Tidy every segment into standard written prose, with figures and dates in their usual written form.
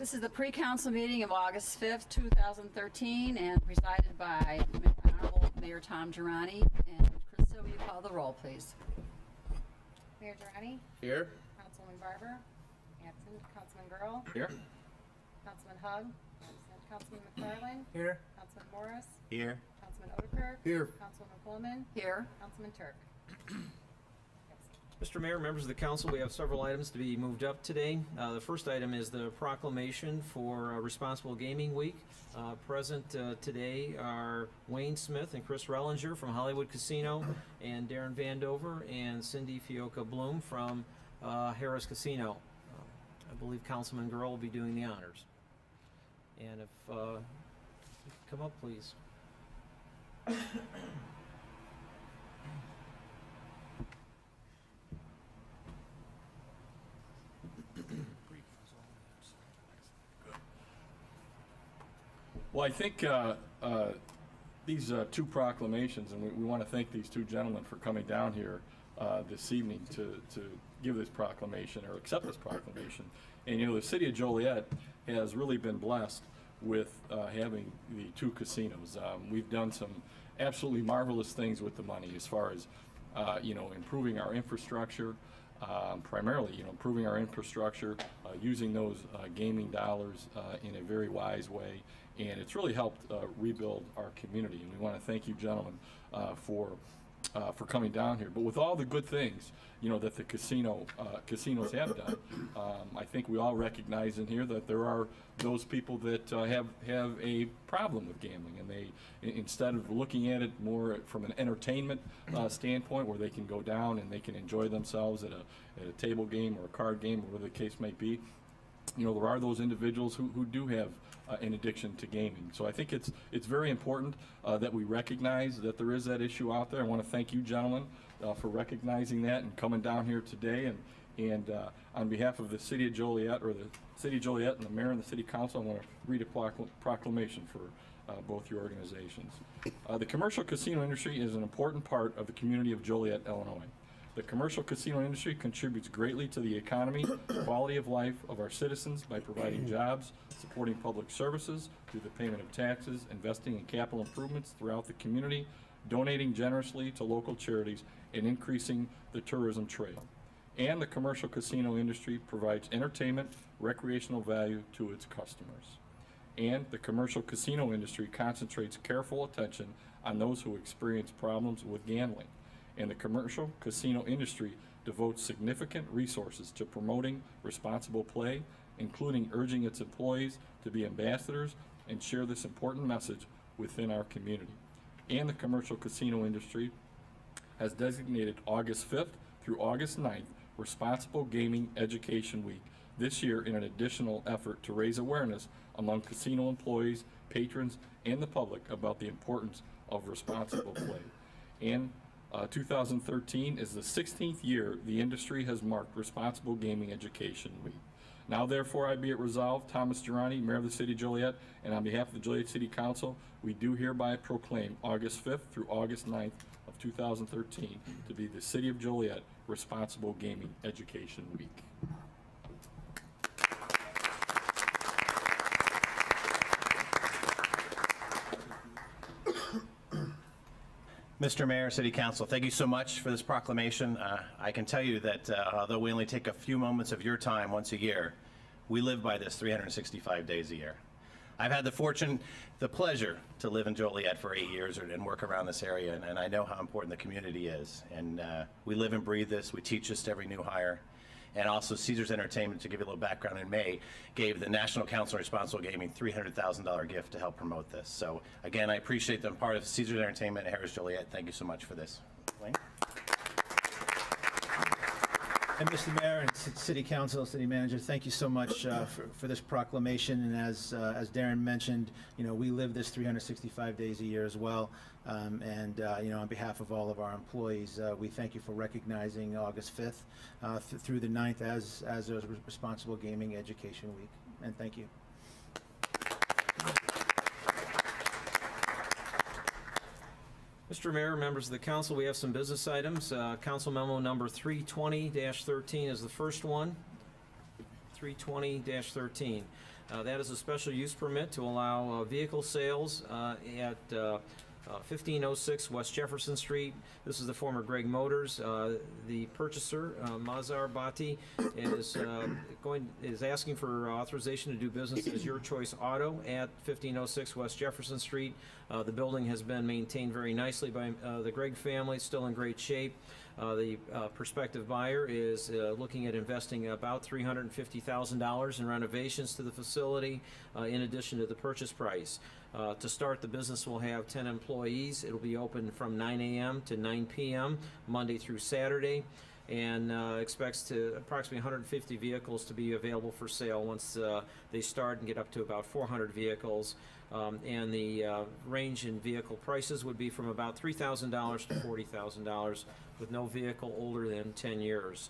This is the pre-council meeting of August 5th, 2013, and presided by Honorable Mayor Tom Girani. And Krista, will you call the roll, please? Mayor Girani? Here. Councilman Barber? Absent. Councilman Girl? Here. Councilman Hug? Absent. Councilman McFarland? Here. Councilman Morris? Here. Councilman Odekerk? Here. Councilman Coleman? Here. Councilman Turk? Mr. Mayor, members of the council, we have several items to be moved up today. The first item is the proclamation for Responsible Gaming Week. Present today are Wayne Smith and Chris Rellinger from Hollywood Casino, and Darren Vandover and Cindy Fioca Bloom from Harris Casino. I believe Councilman Girl will be doing the honors. And if you could come up, please. Well, I think these two proclamations, and we want to thank these two gentlemen for coming down here this evening to give this proclamation or accept this proclamation. And you know, the city of Joliet has really been blessed with having the two casinos. We've done some absolutely marvelous things with the money as far as you know, improving our infrastructure. Primarily, you know, improving our infrastructure, using those gaming dollars in a very wise way, and it's really helped rebuild our community. And we want to thank you, gentlemen, for coming down here. But with all the good things, you know, that the casinos have done, I think we all recognize in here that there are those people that have a problem with gambling, and they, instead of looking at it more from an entertainment standpoint, where they can go down and they can enjoy themselves at a table game or a card game or whatever the case may be, you know, there are those individuals who do have an addiction to gaming. So I think it's very important that we recognize that there is that issue out there. I want to thank you, gentlemen, for recognizing that and coming down here today. And on behalf of the City of Joliet, or the City of Joliet and the Mayor and the City Council, I want to read a proclamation for both your organizations. The commercial casino industry is an important part of the community of Joliet, Illinois. The commercial casino industry contributes greatly to the economy, quality of life of our citizens by providing jobs, supporting public services through the payment of taxes, investing in capital improvements throughout the community, donating generously to local charities, and increasing the tourism trade. And the commercial casino industry provides entertainment, recreational value to its customers. And the commercial casino industry concentrates careful attention on those who experience problems with gambling. And the commercial casino industry devotes significant resources to promoting responsible play, including urging its employees to be ambassadors and share this important message within our community. And the commercial casino industry has designated August 5th through August 9th Responsible Gaming Education Week this year in an additional effort to raise awareness among casino employees, patrons, and the public about the importance of responsible play. And 2013 is the 16th year the industry has marked Responsible Gaming Education Week. Now therefore I be it resolved, Thomas Girani, Mayor of the City of Joliet, and on behalf of the Joliet City Council, we do hereby proclaim August 5th through August 9th of 2013 to be the City of Joliet Responsible Gaming Education Week. Mr. Mayor, City Council, thank you so much for this proclamation. I can tell you that although we only take a few moments of your time once a year, we live by this 365 days a year. I've had the pleasure to live in Joliet for 8 years and work around this area, and I know how important the community is. And we live and breathe this. We teach this to every new hire. And also Caesars Entertainment, to give you a little background, in May gave the National Council on Responsible Gaming $300,000 gift to help promote this. So again, I appreciate them part of Caesars Entertainment and Harris Joliet. Thank you so much for this. Wayne? And Mr. Mayor and City Council, City Manager, thank you so much for this proclamation. And as Darren mentioned, you know, we live this 365 days a year as well. You know, on behalf of all of our employees, we thank you for recognizing August 5th through the 9th as a Responsible Gaming Education Week. And thank you. Mr. Mayor, members of the council, we have some business items. Council memo number 320-13 is the first one. 320-13. That is a special use permit to allow vehicle sales at 1506 West Jefferson Street. This is the former Gregg Motors. The purchaser, Mazar Bhatti, is asking for authorization to do business as Your Choice Auto at 1506 West Jefferson Street. The building has been maintained very nicely by the Gregg family, still in great shape. The prospective buyer is looking at investing about $350,000 in renovations to the facility in addition to the purchase price. To start, the business will have 10 employees. It'll be open from 9 a.m. to 9 p.m. Monday through Saturday, and expects to approximately 150 vehicles to be available for sale once they start and get up to about 400 vehicles. And the range in vehicle prices would be from about $3,000 to $40,000, with no vehicle older than 10 years.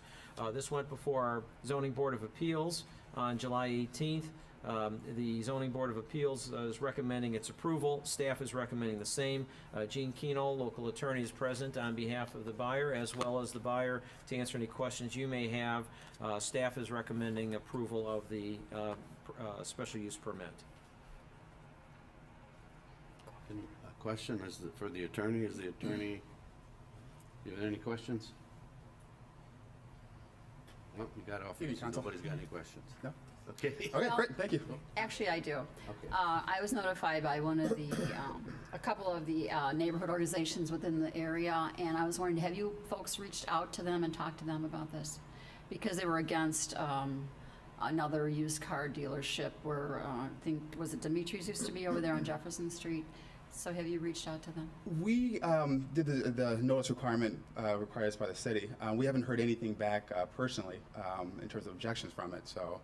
This went before our Zoning Board of Appeals on July 18th. The Zoning Board of Appeals is recommending its approval. Staff is recommending the same. Gene Keno, local attorney, is present on behalf of the buyer as well as the buyer to answer any questions you may have. Staff is recommending approval of the special use permit. A question for the attorney. Is the attorney, you have any questions? No, you got off. Nobody's got any questions? No. Okay. Okay, Well- great, thank you. Actually, I do. Okay. I was notified by one of the, a couple of the neighborhood organizations within the area, and I was wondering, have you folks reached out to them and talked to them about this? Because they were against another used car dealership where, I think, was it Dimitri's used to be over there on Jefferson Street? So have you reached out to them? We did the notice requirement required by the city. We haven't heard anything back personally in terms of objections from it. So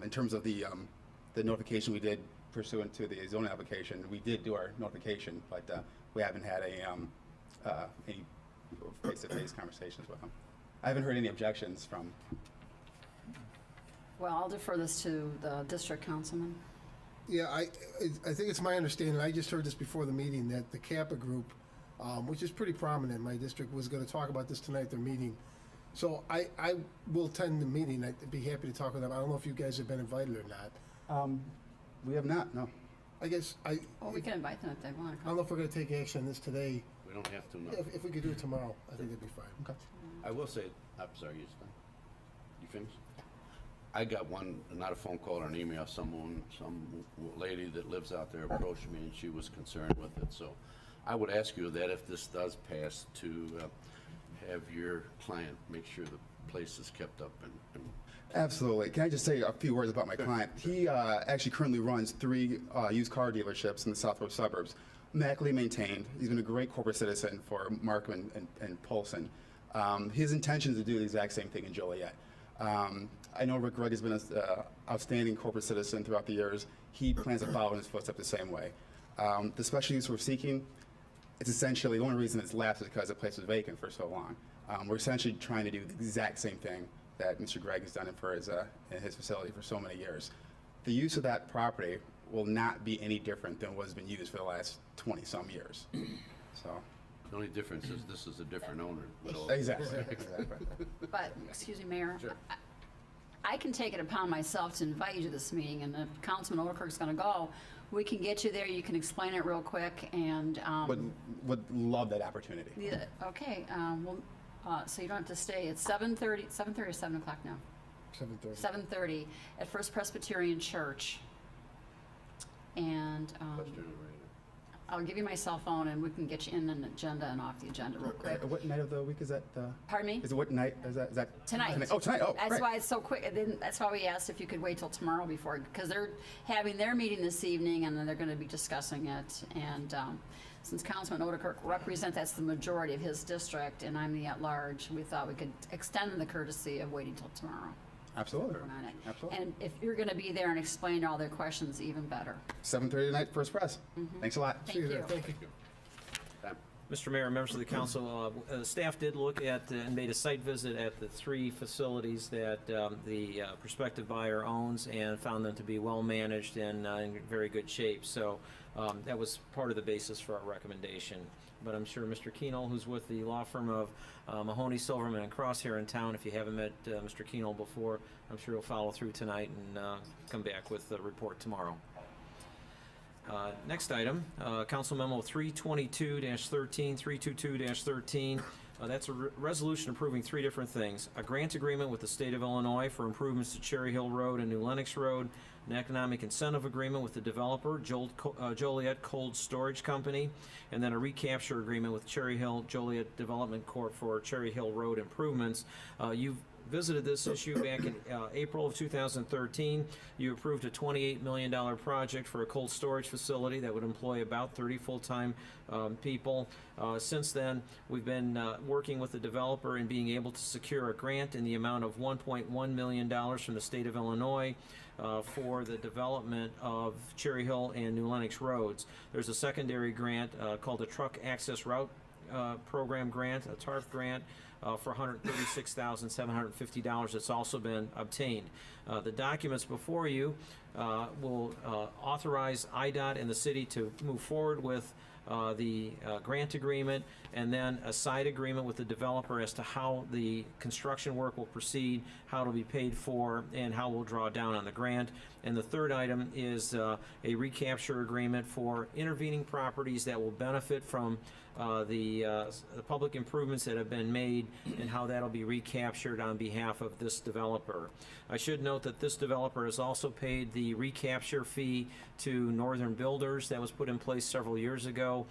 in terms of the notification we did pursuant to the zoning application, we did do our notification, but we haven't had any face-to-face conversations with them. I haven't heard any objections from. Well, I'll defer this to the district councilman. Yeah, I think it's my understanding, I just heard this before the meeting, that the Kappa Group, which is pretty prominent in my district, was going to talk about this tonight at their meeting. So I will attend the meeting. I'd be happy to talk with them. I don't know if you guys have been invited or not. We have not, no. I guess Well, we can invite them if they want to I don't know if we're going to take action on this today. We don't have to, no. If we could do it tomorrow, I think that'd be fine. Okay. I will say, I'm sorry, you finished? I got one, not a phone call or an email, some lady that lives out there approached me and she was concerned with it. So I would ask you that if this does pass, to have your client make sure the place is kept up and Absolutely. Can I just say a few words about my client? He actually currently runs 3 used car dealerships in the southwest suburbs, immaculately maintained. He's been a great corporate citizen for Markham and Polson. His intention is to do the exact same thing in Joliet. I know Rick Gregg has been an outstanding corporate citizen throughout the years. He plans to follow in his footsteps the same way. The special use we're seeking, it's essentially, the only reason it's lapsed is because the place was vacant for so long. We're essentially trying to do the exact same thing that Mr. Gregg has done for in his facility for so many years. The use of that property will not be any different than what has been used for the last 20-some years. So. the only difference is this is a different owner. Exactly. Exactly. But, excuse me, Mayor. Sure. I can take it upon myself to invite you to this meeting, and if Councilman Overkirk's going to go, we can get you there, you can explain it real quick, and... Would love that opportunity. Okay, so you don't have to stay. It's 7:30 or 7 o'clock now? 7:30. 7:30 at First Presbyterian Church. And I'll give you my cell phone, and we can get you in an agenda and off the agenda real quick. What night of the week is that? Pardon me? Is it what night? Is that Tonight. Oh, tonight. Oh, That's great. why it's so quick. And then that's why we asked if you could wait till tomorrow before, because they're having their meeting this evening, and then they're going to be discussing it. And since Councilman Odekirk represents, that's the majority of his district, and I'm the at-large, we thought we could extend the courtesy of waiting till tomorrow. Absolutely. On it. Absolutely. And if you're going to be there and explain all their questions, even better. 7:30 tonight, First Press. Thanks a lot. See you there. Thank Thank you. Mr. Mayor, members of the council, staff did look at and made a site visit at the 3 facilities that the prospective buyer owns, and found them to be well managed and in very good shape. So that was part of the basis for our recommendation. but I'm sure Mr. Keenel, who's with the law firm of Mahoney, Silverman, and Cross here in town, if you haven't met Mr. Keenel before, I'm sure he'll follow through tonight and come back with the report tomorrow. Next item, Council Memo 322-13, 322-13. That's a resolution approving three different things. A grant agreement with the state of Illinois for improvements to Cherry Hill Road and New Lenox Road, an economic incentive agreement with the developer, Joliet Cold Storage Company, and then a recapture agreement with Cherry Hill Joliet Development Corp. For Cherry Hill Road improvements. You've visited this issue back in April of 2013. You approved a $28 million project for a cold storage facility that would employ about 30 full-time people. Since then, we've been working with the developer and being able to secure a grant in the amount of $1.1 million from the state of Illinois for the development of Cherry Hill and New Lenox roads. There's a secondary grant called the Truck Access Route Program Grant, a TARP grant, for $136,750 that's also been obtained. The documents before you will authorize IDOT and the city to move forward with the grant agreement, and then a side agreement with the developer as to how the construction work will proceed, how it'll be paid for, and how we'll draw down on the grant. And the third item is a recapture agreement for intervening properties that will benefit from the public improvements that have been made, and how that'll be recaptured on behalf of this developer. I should note that this developer has also paid the recapture fee to Northern Builders that was put in place several years ago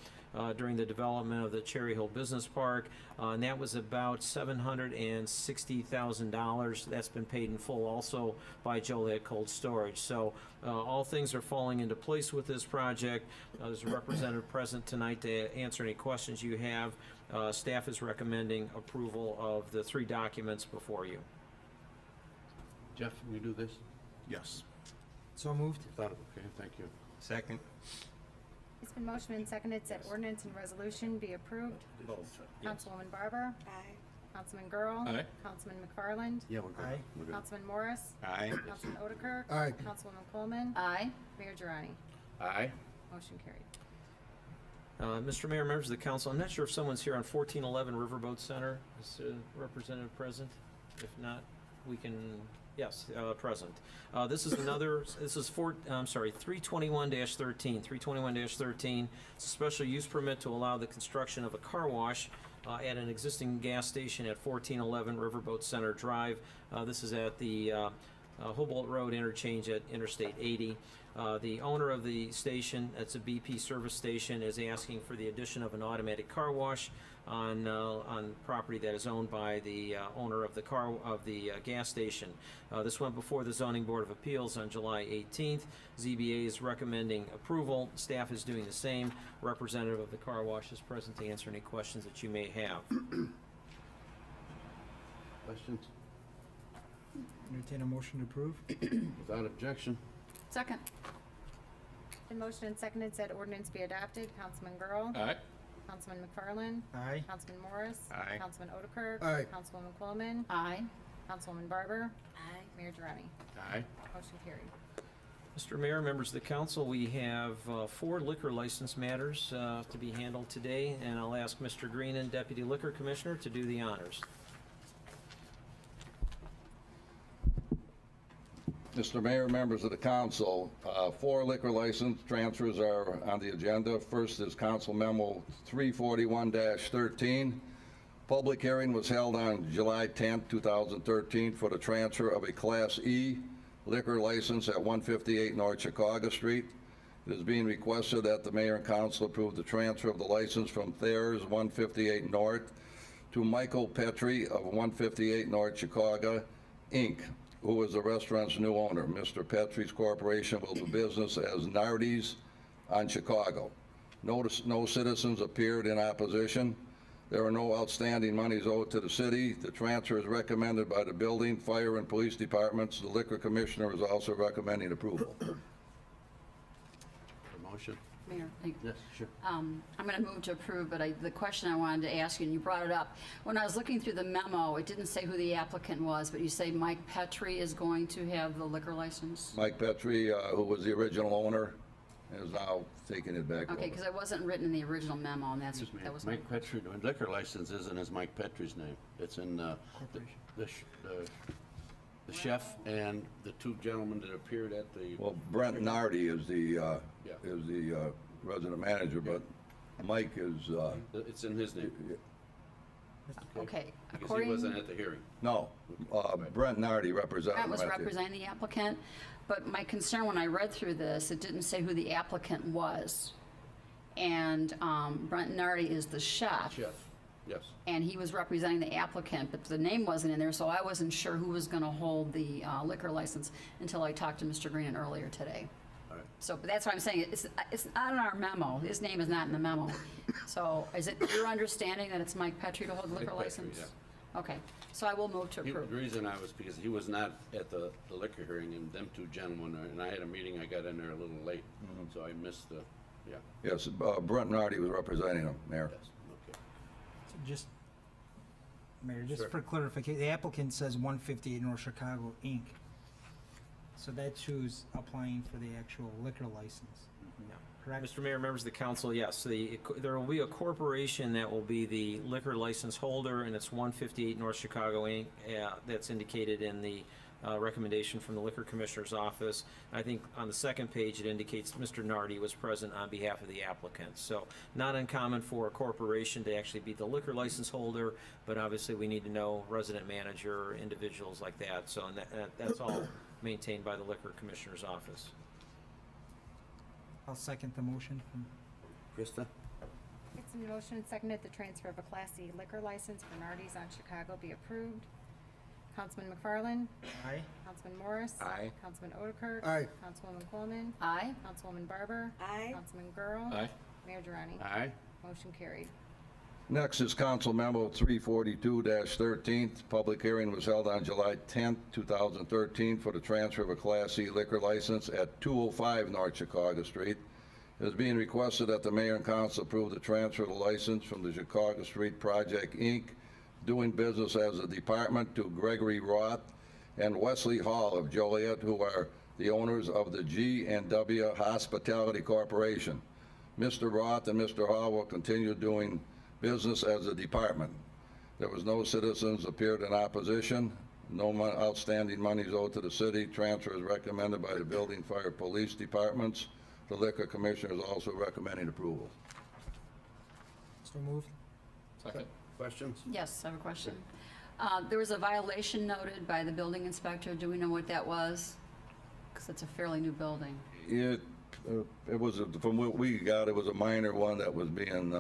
during the development of the Cherry Hill Business Park, and that was about $760,000. That's been paid in full also by Joliet Cold Storage. So all things are falling into place with this project. There's a representative present tonight to answer any questions you have. Staff is recommending approval of the three documents before you. Jeff, can we do this? Yes. So moved. Okay, thank you. Second. It's been motioned and seconded that ordinance and resolution be approved. Both. Councilwoman Barber. Aye. Councilman Girl. Aye. Councilman McFarland. Yeah, we're good. Aye. We're good. Councilman Morris. Aye. Councilman Otterkirk. Aye. Councilwoman Coleman. Aye. Mayor Girani. Aye. Motion carried. Mr. Mayor, members of the council, I'm not sure if someone's here on 1411 Riverboat Center. Is the representative present? If not, we can, yes, present. This is 321-13. 321-13. It's a special use permit to allow the construction of a car wash at an existing gas station at 1411 Riverboat Center Drive. This is at the Hobart Road interchange at Interstate 80. The owner of the station, that's a BP service station, is asking for the addition of an automatic car wash on property that is owned by the owner of the gas station. This went before the Zoning Board of Appeals on July 18th. ZBA is recommending approval. Staff is doing the same. Representative of the car wash is present to answer any questions that you may have. Questions? Entertain a motion to approve. Without objection. Second. Been motioned and seconded that ordinance be adopted. Councilman Girl. Aye. Councilman McFarland. Aye. Councilman Morris. Aye. Councilman Otterkirk. Aye. Councilwoman Coleman. Aye. Councilwoman Barber. Aye. Mayor Girani. Aye. Motion carried. Mr. Mayor, members of the council, we have 4 liquor license matters to be handled today, and I'll ask Mr. Greenan, Deputy Liquor Commissioner, to do the honors. Mr. Mayor, members of the council, 4 liquor license transfers are on the agenda. First is Council Memo 341-13. Public hearing was held on July 10, 2013 for the transfer of a Class E liquor license at 158 North Chicago Street. It is being requested that the mayor and council approve the transfer of the license from Thayer's 158 North to Michael Petrie of 158 North Chicago, Inc., who is the restaurant's new owner. Mr. Petrie's corporation will do business as Nardi's on Chicago. No citizens appeared in opposition. There are no outstanding monies owed to the city. The transfer is recommended by the building, fire, and police departments. The liquor commissioner is also recommending approval. The motion? Mayor, Yes, sure. I'm going to move to approve, but the question I wanted to ask you, and you brought it up, when I was looking through the memo, it didn't say who the applicant was, but you say Mike Petrie is going to have the liquor license? Mike Petrie, who was the original owner, and is now taking it back over. Okay, because it wasn't written in the original memo, and Excuse me, that was my Mike Petrie, the liquor license isn't as Mike Petrie's name. It's in the chef and the two gentlemen that appeared at the. Well, Brent Nardi is the Yeah. resident manager, but Mike is, It's in his name, Okay, because he according, wasn't at the hearing. no, Brent Nardi represented Brent him was at the- representing the applicant, but my concern when I read through this, it didn't say who the applicant was. And Brent Nardi is the chef. Chef, yes. And he was representing the applicant, but the name wasn't in there, so I wasn't sure who was going to hold the liquor license until I talked to Mr. Green earlier today. All right. So, but that's what I'm saying, it's not in our memo, his name is not in the memo. So is it your understanding that it's Mike Petrie to hold the liquor Mike Petrie, license? Okay, so I will move to The approve. reason I was, because he was not at the liquor hearing, and them two gentlemen, and I had a meeting, I got in there a little late, so I missed the, yeah, Yes, Brent Nardi was representing him, Mayor. yes, okay. So just, Mayor, just Sure. for clarification, the applicant says 158 North Chicago, Inc. So that's who's applying for the actual liquor license, correct? Mr. Mayor, members of the council, yes, there will be a corporation that will be the liquor license holder, and it's 158 North Chicago Inc. That's indicated in the recommendation from the Liquor Commissioner's Office. I think on the second page, it indicates Mr. Nardi was present on behalf of the applicant. So not uncommon for a corporation to actually be the liquor license holder, but obviously we need to know resident manager, individuals like that. So and that's all maintained by the Liquor Commissioner's Office. I'll second the motion from Krista? It's been motion and seconded the transfer of a Class C liquor license for Nardi's on Chicago be approved. Councilman McFarland? Aye. Councilman Morris? Aye. Councilman Otterkirk? Aye. Councilwoman Coleman? Aye, Councilwoman Barber? Aye. Councilman Girl? Aye. Mayor Durrani? Aye. Motion carried. Next is Council Memo 342-13. Public hearing was held on July 10th, 2013 for the transfer of a Class C liquor license at 205 North Chicago Street. It is being requested that the mayor and council approve the transfer of the license from the Chicago Street Project, Inc., doing business as a department, to Gregory Roth and Wesley Hall of Joliet, who are the owners of the G&W Hospitality Corporation. Mr. Roth and Mr. Hall will continue doing business as a department. There was no citizens appeared in opposition. No outstanding monies owed to the city. Transfer is recommended by the Building, Fire, Police Departments. The Liquor Commissioner is also recommending approval. So moved. Second. Questions? yes, I have a question. There was a violation noted by the building inspector, do we know what that was? Because it's a fairly new building. It was, from what we got, it was a minor one that was being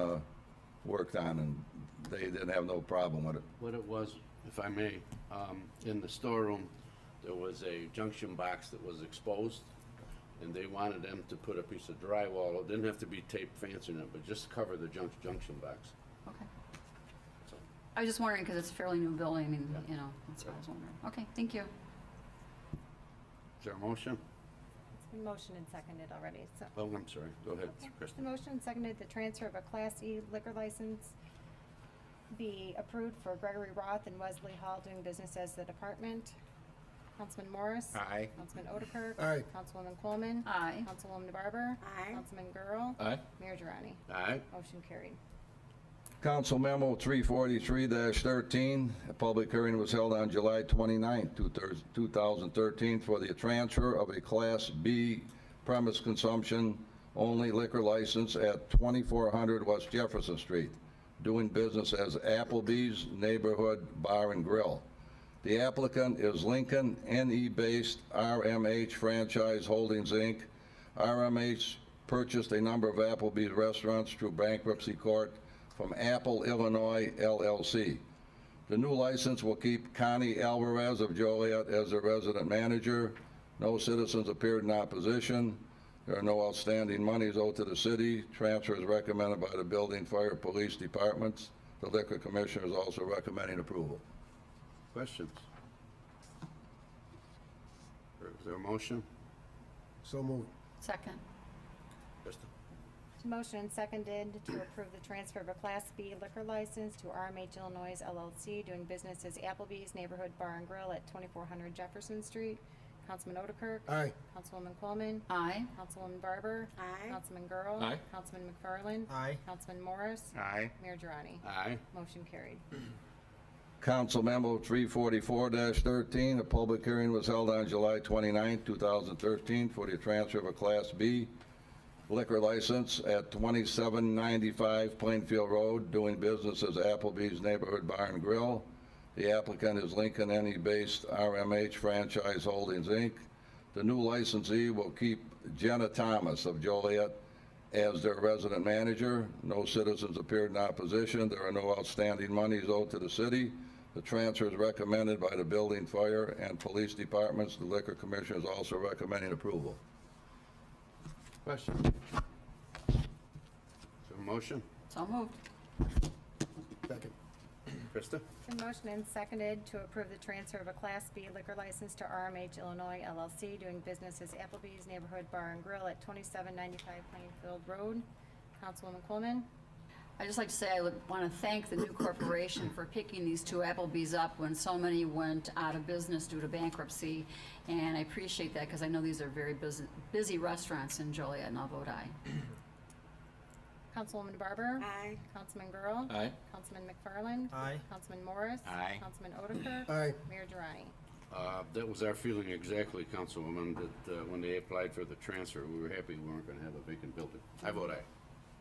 worked on, and they didn't have no problem with it. What it was, if I may, in the storeroom, there was a junction box that was exposed, and they wanted them to put a piece of drywall, it didn't have to be taped fancy enough, but just cover the junction box. Okay. So, I was just wondering, because it's a fairly new building, I mean, Yeah. you know, that's what I was wondering. Okay, thank you. is there a motion? It's been motion and seconded already, so. Oh, I'm sorry, go ahead, It's Krista. been motion and seconded the transfer of a Class E liquor license be approved for Gregory Roth and Wesley Hall doing business as the department. Councilman Morris? Aye. Councilman Otterkirk? Aye. Councilwoman Coleman? Aye, Councilwoman Barber? Aye. Councilman Girl? Aye. Mayor Durrani? Aye. Motion carried. Council Memo 343-13, a public hearing was held on July 29, 2013 for the transfer of a Class B premise consumption only liquor license at 2400 West Jefferson Street, doing business as Applebee's Neighborhood Bar and Grill. The applicant is Lincoln NE-based RMH Franchise Holdings, Inc. RMH purchased a number of Applebee's restaurants through bankruptcy court from Apple Illinois LLC. The new license will keep Connie Alvarez of Joliet as the resident manager. No citizens appeared in opposition. There are no outstanding monies owed to the city. Transfer is recommended by the Building, Fire, Police Departments. The Liquor Commissioner is also recommending approval. Questions? Is there a motion? So moved. second, Krista? Motion and seconded to approve the transfer of a Class B liquor license to RMH Illinois LLC doing business as Applebee's Neighborhood Bar and Grill at 2400 Jefferson Street. Councilman Otterkirk. Aye. Councilwoman Coleman. Aye. Councilwoman Barber. Aye. Councilman Girl. Aye. Councilman McFarland. Aye. Councilman Morris. Aye. Mayor Girani. Aye. Motion carried. Council Memo 344-13, a public hearing was held on July 29, 2013 for the transfer of a Class B liquor license at 2795 Plainfield Road, doing business as Applebee's Neighborhood Bar and Grill. The applicant is Lincoln NE-based RMH Franchise Holdings, Inc. The new licensee will keep Jenna Thomas of Joliet as their resident manager. No citizens appeared in opposition. There are no outstanding monies owed to the city. The transfer is recommended by the Building, Fire, and Police Departments. The Liquor Commission is also recommending approval. Question? Is there a motion? So moved. Second. Krista? Been motioned and seconded to approve the transfer of a Class B liquor license to RMH Illinois LLC, doing business as Applebee's Neighborhood Bar and Grill at 2795 Plainfield Road. Councilwoman Coleman. I'd just like to say I would want to thank the new corporation for picking these two Applebee's up when so many went out of business due to bankruptcy. And I appreciate that because I know these are very busy restaurants in Joliet, and I'll vote aye. Councilwoman Barber. Aye. Councilman Girl. Aye. Councilman McFarland. Aye. Councilman Morris. Aye. Councilman Otterkirk. Aye. Mayor Girani. That was our feeling exactly, Councilwoman, that when they applied for the transfer, we were happy we weren't going to have a vacant building. I vote aye.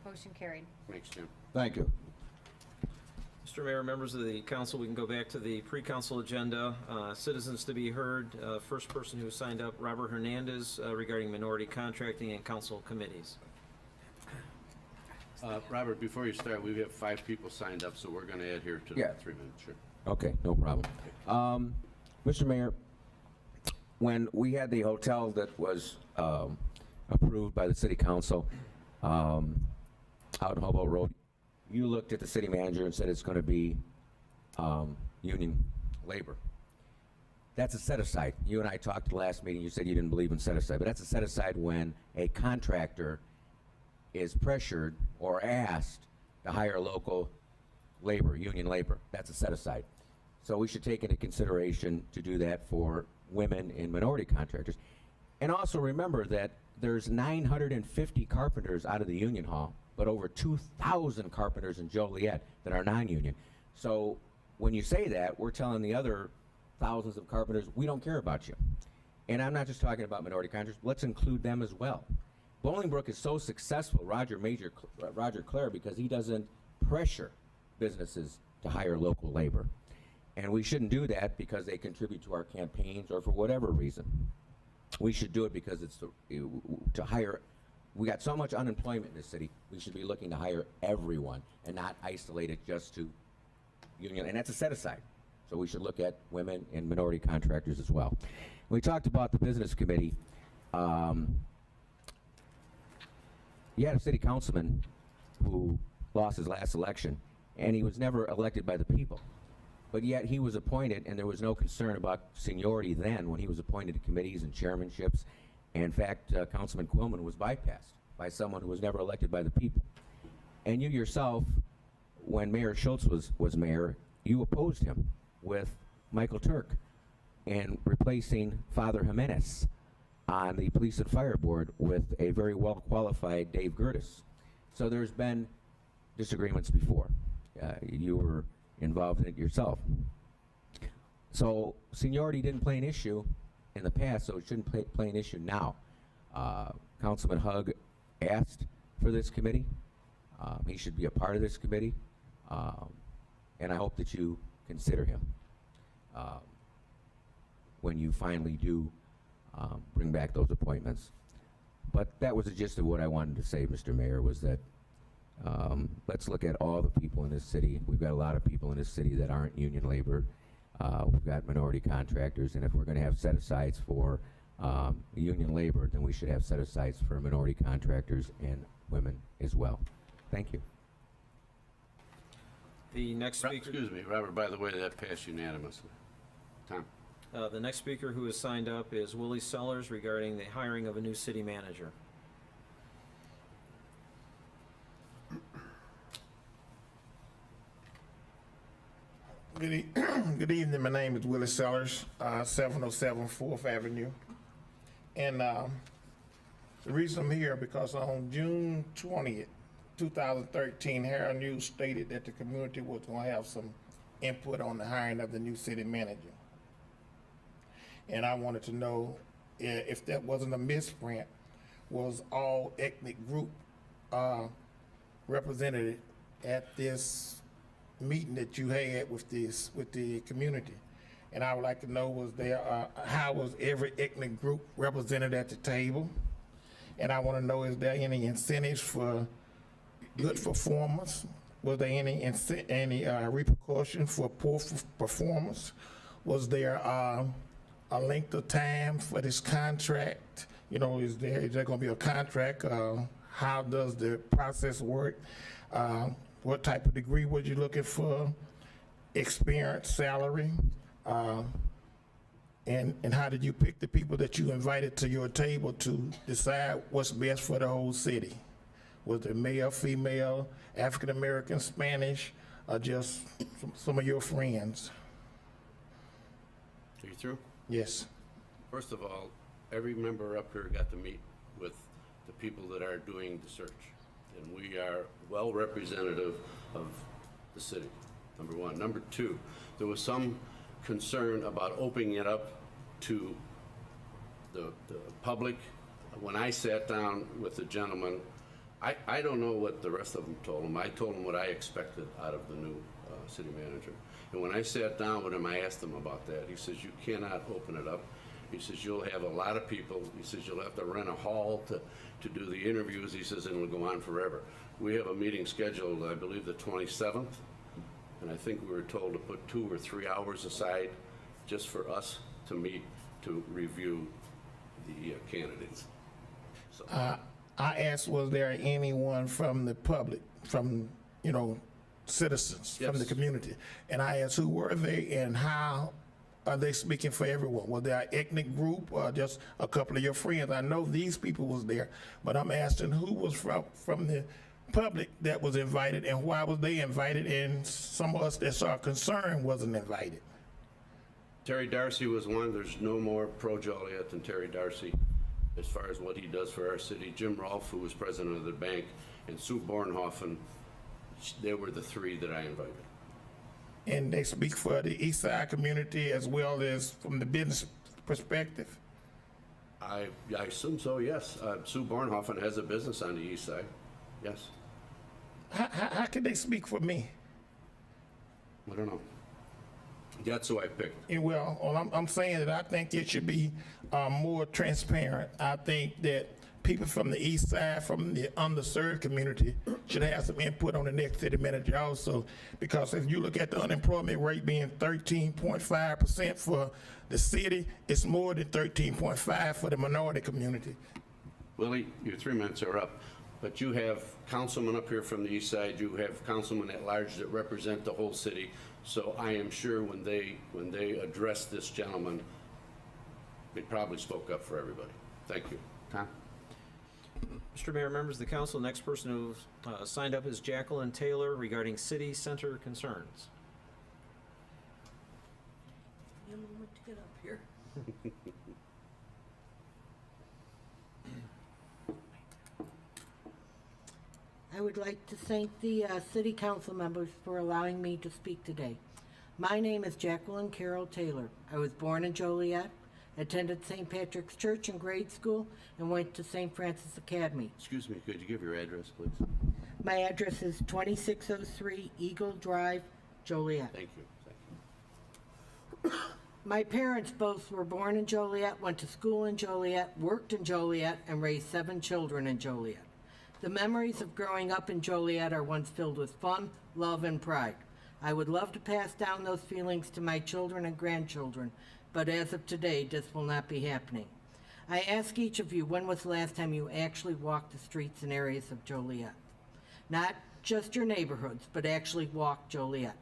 Motion carried. Thanks, Jim. Thank you. Mr. Mayor, members of the council, we can go back to the pre-council agenda. Citizens to be heard. First person who signed up, Robert Hernandez, regarding minority contracting and council committees. Robert, before you start, we have 5 people signed up, so we're going to adhere to the Yeah. 3 minutes. Sure. Okay, no problem. Mr. Mayor, when we had the hotel that was approved by the city council out in Hobo Road, you looked at the city manager and said it's going to be union labor. That's a set-aside. You and I talked the last meeting, you said you didn't believe in set-aside, but that's a set-aside when a contractor is pressured or asked to hire local labor, union labor. That's a set-aside. So we should take into consideration to do that for women and minority contractors. And also remember that there's 950 carpenters out of the union hall, but over 2,000 carpenters in Joliet that are non-union. So when you say that, we're telling the other thousands of carpenters, we don't care about you. And I'm not just talking about minority contractors, let's include them as well. Bolingbrook is so successful, Roger Clare, because he doesn't pressure businesses to hire local labor. And we shouldn't do that because they contribute to our campaigns or for whatever reason. We should do it because it's to hire. We got so much unemployment in this city, we should be looking to hire everyone and not isolate it just to union. And that's a set-aside. So we should look at women and minority contractors as well. We talked about the business committee. You had a city councilman who lost his last election, and he was never elected by the people. But yet he was appointed, and there was no concern about seniority then when he was appointed to committees and chairmanships. And in fact, Councilman Quillman was bypassed by someone who was never elected by the people. And you yourself, when Mayor Schultz was mayor, you opposed him with Michael Turk and replacing Father Jimenez on the Police and Fire Board with a very well-qualified Dave Gertis. So there's been disagreements before. You were involved in it yourself. So seniority didn't play an issue in the past, so it shouldn't play an issue now. Councilman Hugg asked for this committee. He should be a part of this committee. And I hope that you consider him when you finally do bring back those appointments. But that was the gist of what I wanted to say, Mr. Mayor, was that let's look at all the people in this city. We've got a lot of people in this city that aren't union labor. We've got minority contractors, and if we're going to have set-asides for union labor, then we should have set-asides for minority contractors and women as well. Thank you. The next speaker. Excuse me, Robert, by the way, that passed unanimously. Tom? The next speaker who is signed up is Willie Sellers regarding the hiring of a new city manager. Good evening. My name is Willie Sellers, 707 4th Avenue. And the reason I'm here because on June 20th, 2013, Herald News stated that the community was going to have some input on the hiring of the new city manager. And I wanted to know if that wasn't a misprint, was all ethnic group represented at this meeting that you had with the community. And I would like to know, was there, how was every ethnic group represented at the table? And I want to know, is there any incentives for good performance? Was there any repercussion for poor performance? Was there a length of time for this contract? You know, is there going to be a contract? How does the process work? What type of degree was you looking for? Experience, salary? And how did you pick the people that you invited to your table to decide what's best for the whole city? Was it male, female, African American, Spanish, or just some of your friends? Are you through? Yes. First of all, every member up here got to meet with the people that are doing the search. And we are well representative of the city, number one. Number two, there was some concern about opening it up to the public. When I sat down with the gentleman, I don't know what the rest of them told him. I told him what I expected out of the new city manager. And when I sat down with him, I asked him about that. He says, you cannot open it up. He says, you'll have a lot of people. He says, you'll have to rent a hall to do the interviews. He says, and it'll go on forever. We have a meeting scheduled, I believe, the 27th. And I think we were told to put 2 or 3 hours aside just for us to meet, to review the candidates. So, I asked, was there anyone from the public, from, citizens, from the Yes. community? And I asked, who were they and how are they speaking for everyone? Was there an ethnic group or just a couple of your friends? I know these people was there, but I'm asking who was from the public that was invited and why was they invited and some of us that saw concern wasn't invited? Terry Darcy was one. There's no more pro-Joliet than Terry Darcy as far as what he does for our city. Jim Rolfe, who was president of the bank, and Sue Bornhofen, they were the 3 that I invited. And they speak for the East Side community as well as from the business perspective? I assume so, yes. Sue Bornhofen has a business on the east side, yes. How can they speak for me? I don't know. That's who I picked. And well, I'm saying that I think it should be more transparent. I think that people from the east side, from the underserved community, should have some input on the next city manager also. Because if you look at the unemployment rate being 13.5% for the city, it's more than 13.5 for the minority community. Willie, your 3 minutes are up. But you have councilmen up here from the east side, you have councilmen at large that represent the whole city. So I am sure when they addressed this gentleman, they probably spoke up for everybody. Thank you. Tom? Mr. Mayor, members of the council, next person who signed up is Jacqueline Taylor regarding city center concerns. Give me a moment to get up here. I would like to thank the city council members for allowing me to speak today. My name is Jacqueline Carol Taylor. I was born in Joliet, attended St. Patrick's Church in grade school, and went to St. Francis Academy. Excuse me, could you give your address, please? My address is 2603 Eagle Drive, Joliet. Thank you. Thank you. My parents both were born in Joliet, went to school in Joliet, worked in Joliet, and raised 7 children in Joliet. The memories of growing up in Joliet are ones filled with fun, love, and pride. I would love to pass down those feelings to my children and grandchildren, but as of today, this will not be happening. I ask each of you, when was the last time you actually walked the streets and areas of Joliet? Not just your neighborhoods, but actually walked Joliet.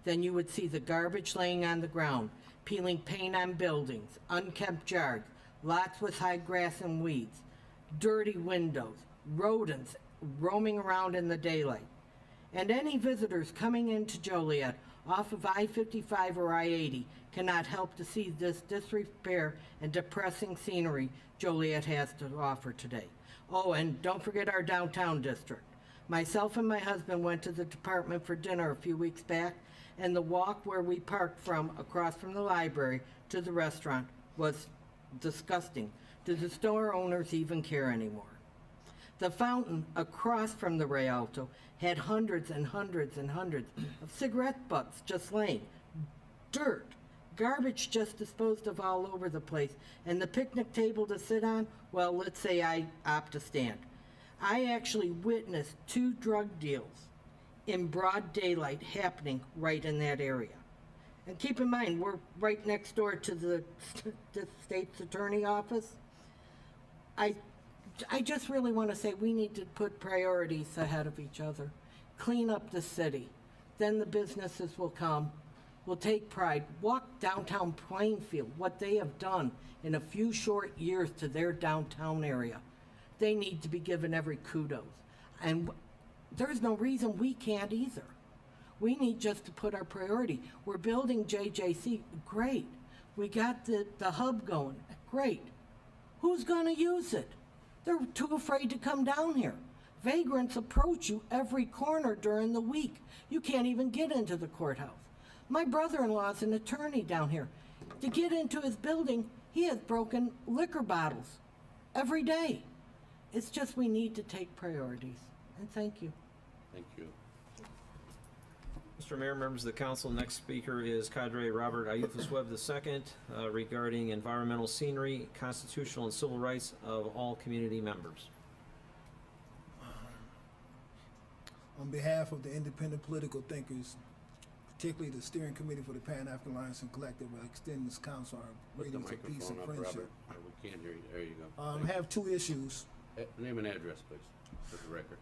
Then you would see the garbage laying on the ground, peeling paint on buildings, unkempt yards, lots with high grass and weeds, dirty windows, rodents roaming around in the daylight. And any visitors coming into Joliet off of I-55 or I-80 cannot help to see this disrepair and depressing scenery Joliet has to offer today. Oh, and don't forget our downtown district. Myself and my husband went to the department for dinner a few weeks back, and the walk where we parked from across from the library to the restaurant was disgusting. Do the store owners even care anymore? The fountain across from the Rialto had hundreds and hundreds and hundreds of cigarette butts just laying. Dirt, garbage just disposed of all over the place. And the picnic table to sit on, well, let's say I opt to stand. I actually witnessed 2 drug deals in broad daylight happening right in that area. And keep in mind, we're right next door to the state's attorney office. I just really want to say we need to put priorities ahead of each other. Clean up the city. Then the businesses will come. We'll take pride. Walk downtown Plainfield, what they have done in a few short years to their downtown area. They need to be given every kudos. And there's no reason we can't either. We need just to put our priority. We're building JJC, great. We got the hub going, great. Who's gonna use it? They're too afraid to come down here. Vagrants approach you every corner during the week. You can't even get into the courthouse. My brother-in-law is an attorney down here. To get into his building, he has broken liquor bottles every day. It's just we need to take priorities. And thank you. Thank you. Mr. Mayor, members of the council, next speaker is Cadre Robert Ayufus Webb II regarding environmental scenery, constitutional and civil rights of all community members. On behalf of the independent political thinkers, particularly the steering committee for the Pan-African Alliance and Collective, I extend this council our Put the greetings of peace and microphone up, friendship. Robert. We can't hear you. There you go. I have 2 issues. Name and address, please, for the record.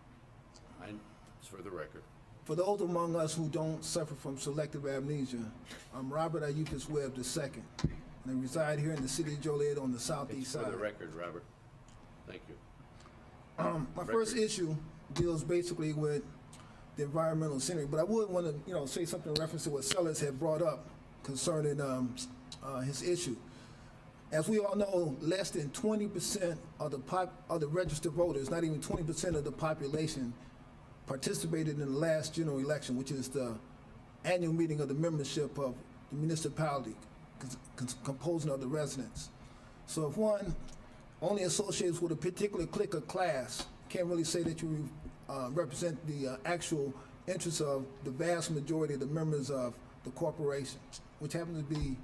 It's for the record. For those among us who don't suffer from selective amnesia, I'm Robert Ayufus Webb II, and I reside here in the city of Joliet on the southeast It's side. for the record, Robert. Thank you. My first issue deals basically with the environmental scenery, but I would want to, say something in reference to what Sellers had brought up concerning his issue. As we all know, less than 20% of the registered voters, not even 20% of the population, participated in the last general election, which is the annual meeting of the membership of the municipality, composing of the residents. So if one only associates with a particular clique or class, can't really say that you represent the actual interests of the vast majority of the members of the corporation, which happens to be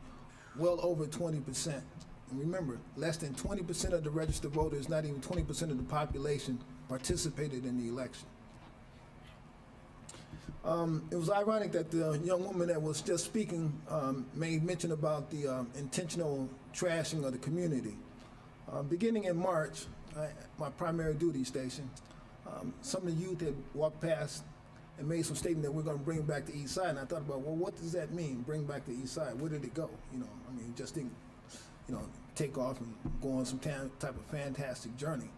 well over 20%. And remember, less than 20% of the registered voters, not even 20% of the population, participated in the election. It was ironic that the young woman that was just speaking made mention about the intentional trashing of the community. Beginning in March, my primary duty station, some of the youth had walked past and made some statement that we're going to bring back the East Side. And I thought about, well, what does that mean, bring back the East Side? Where did it go? It just didn't, take off and go on some type of fantastic journey.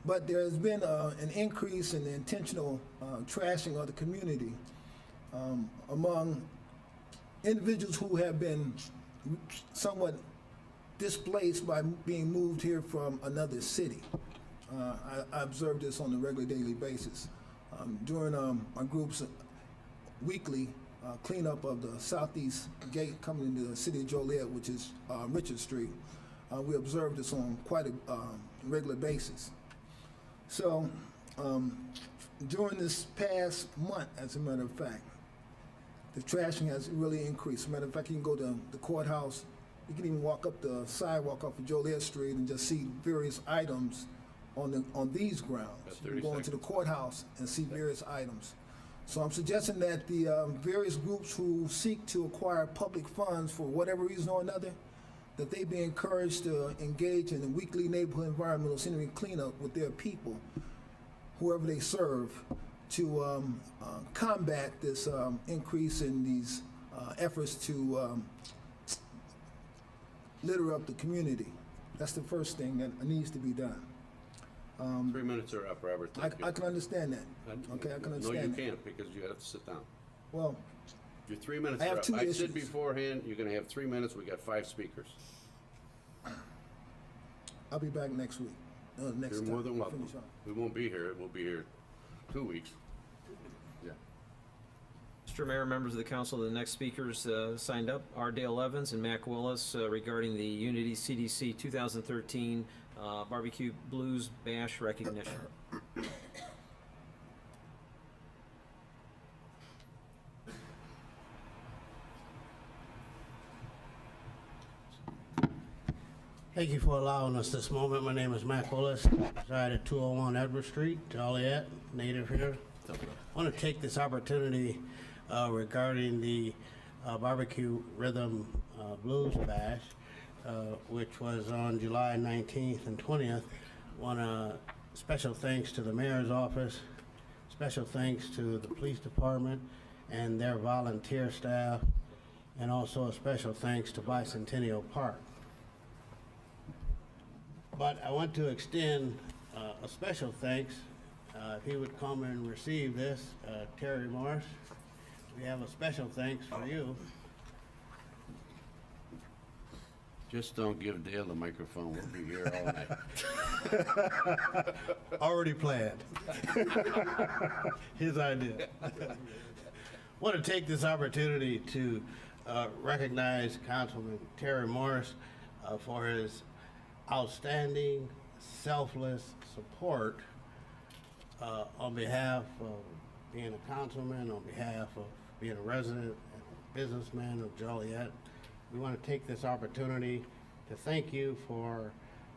But there has been an increase in the intentional trashing of the community among individuals who have been somewhat displaced by being moved here from another city. I observe this on a regular daily basis. During our group's weekly cleanup of the southeast gate coming into the city of Joliet, which is Richard Street, we observe this on quite a regular basis. So during this past month, as a matter of fact, the trashing has really increased. As a matter of fact, you can go to the courthouse, you can even walk up the sidewalk off of Joliet Street and just see various items on these grounds. You can go into the courthouse and see various items. So I'm suggesting that the various groups who seek to acquire public funds for whatever reason or another, that they be encouraged to engage in a weekly neighborhood environmental scenery cleanup with their people, whoever they serve, to combat this increase in these efforts to litter up the community. That's the first thing that needs to be done. 3 minutes are up, Robert. Thank you. I can understand that. Okay, I can understand No, you that. can't, because you have to sit down. Well, Your 3 minutes I have are up. two I issues. said beforehand, you're gonna have 3 minutes, we got 5 speakers. I'll be back next week, next You're time. more than welcome. Finish up. We won't be here, we'll be here 2 weeks. Yeah. Mr. Mayor, members of the council, the next speakers signed up are Dale Evans and Mac Willis regarding the Unity CDC 2013 Barbecue Blues Bash recognition. Thank you for allowing us this moment. My name is Mac Willis. I reside at 201 Edward Street, Joliet, native here. I want to take this opportunity regarding the Barbecue Rhythm Blues Bash, which was on July 19th and 20th. Want to special thanks to the mayor's office, special thanks to the police department and their volunteer staff, and also a special thanks to Bicentennial Park. But I want to extend a special thanks, if he would come and receive this, Terry Morris. We have a special thanks for you. Just don't give Dale the microphone, we'll be here all night. Already planned. His idea. Want to take this opportunity to recognize Councilman Terry Morris for his outstanding, selfless support on behalf of being a councilman, on behalf of being a resident and businessman of Joliet. We want to take this opportunity to thank you for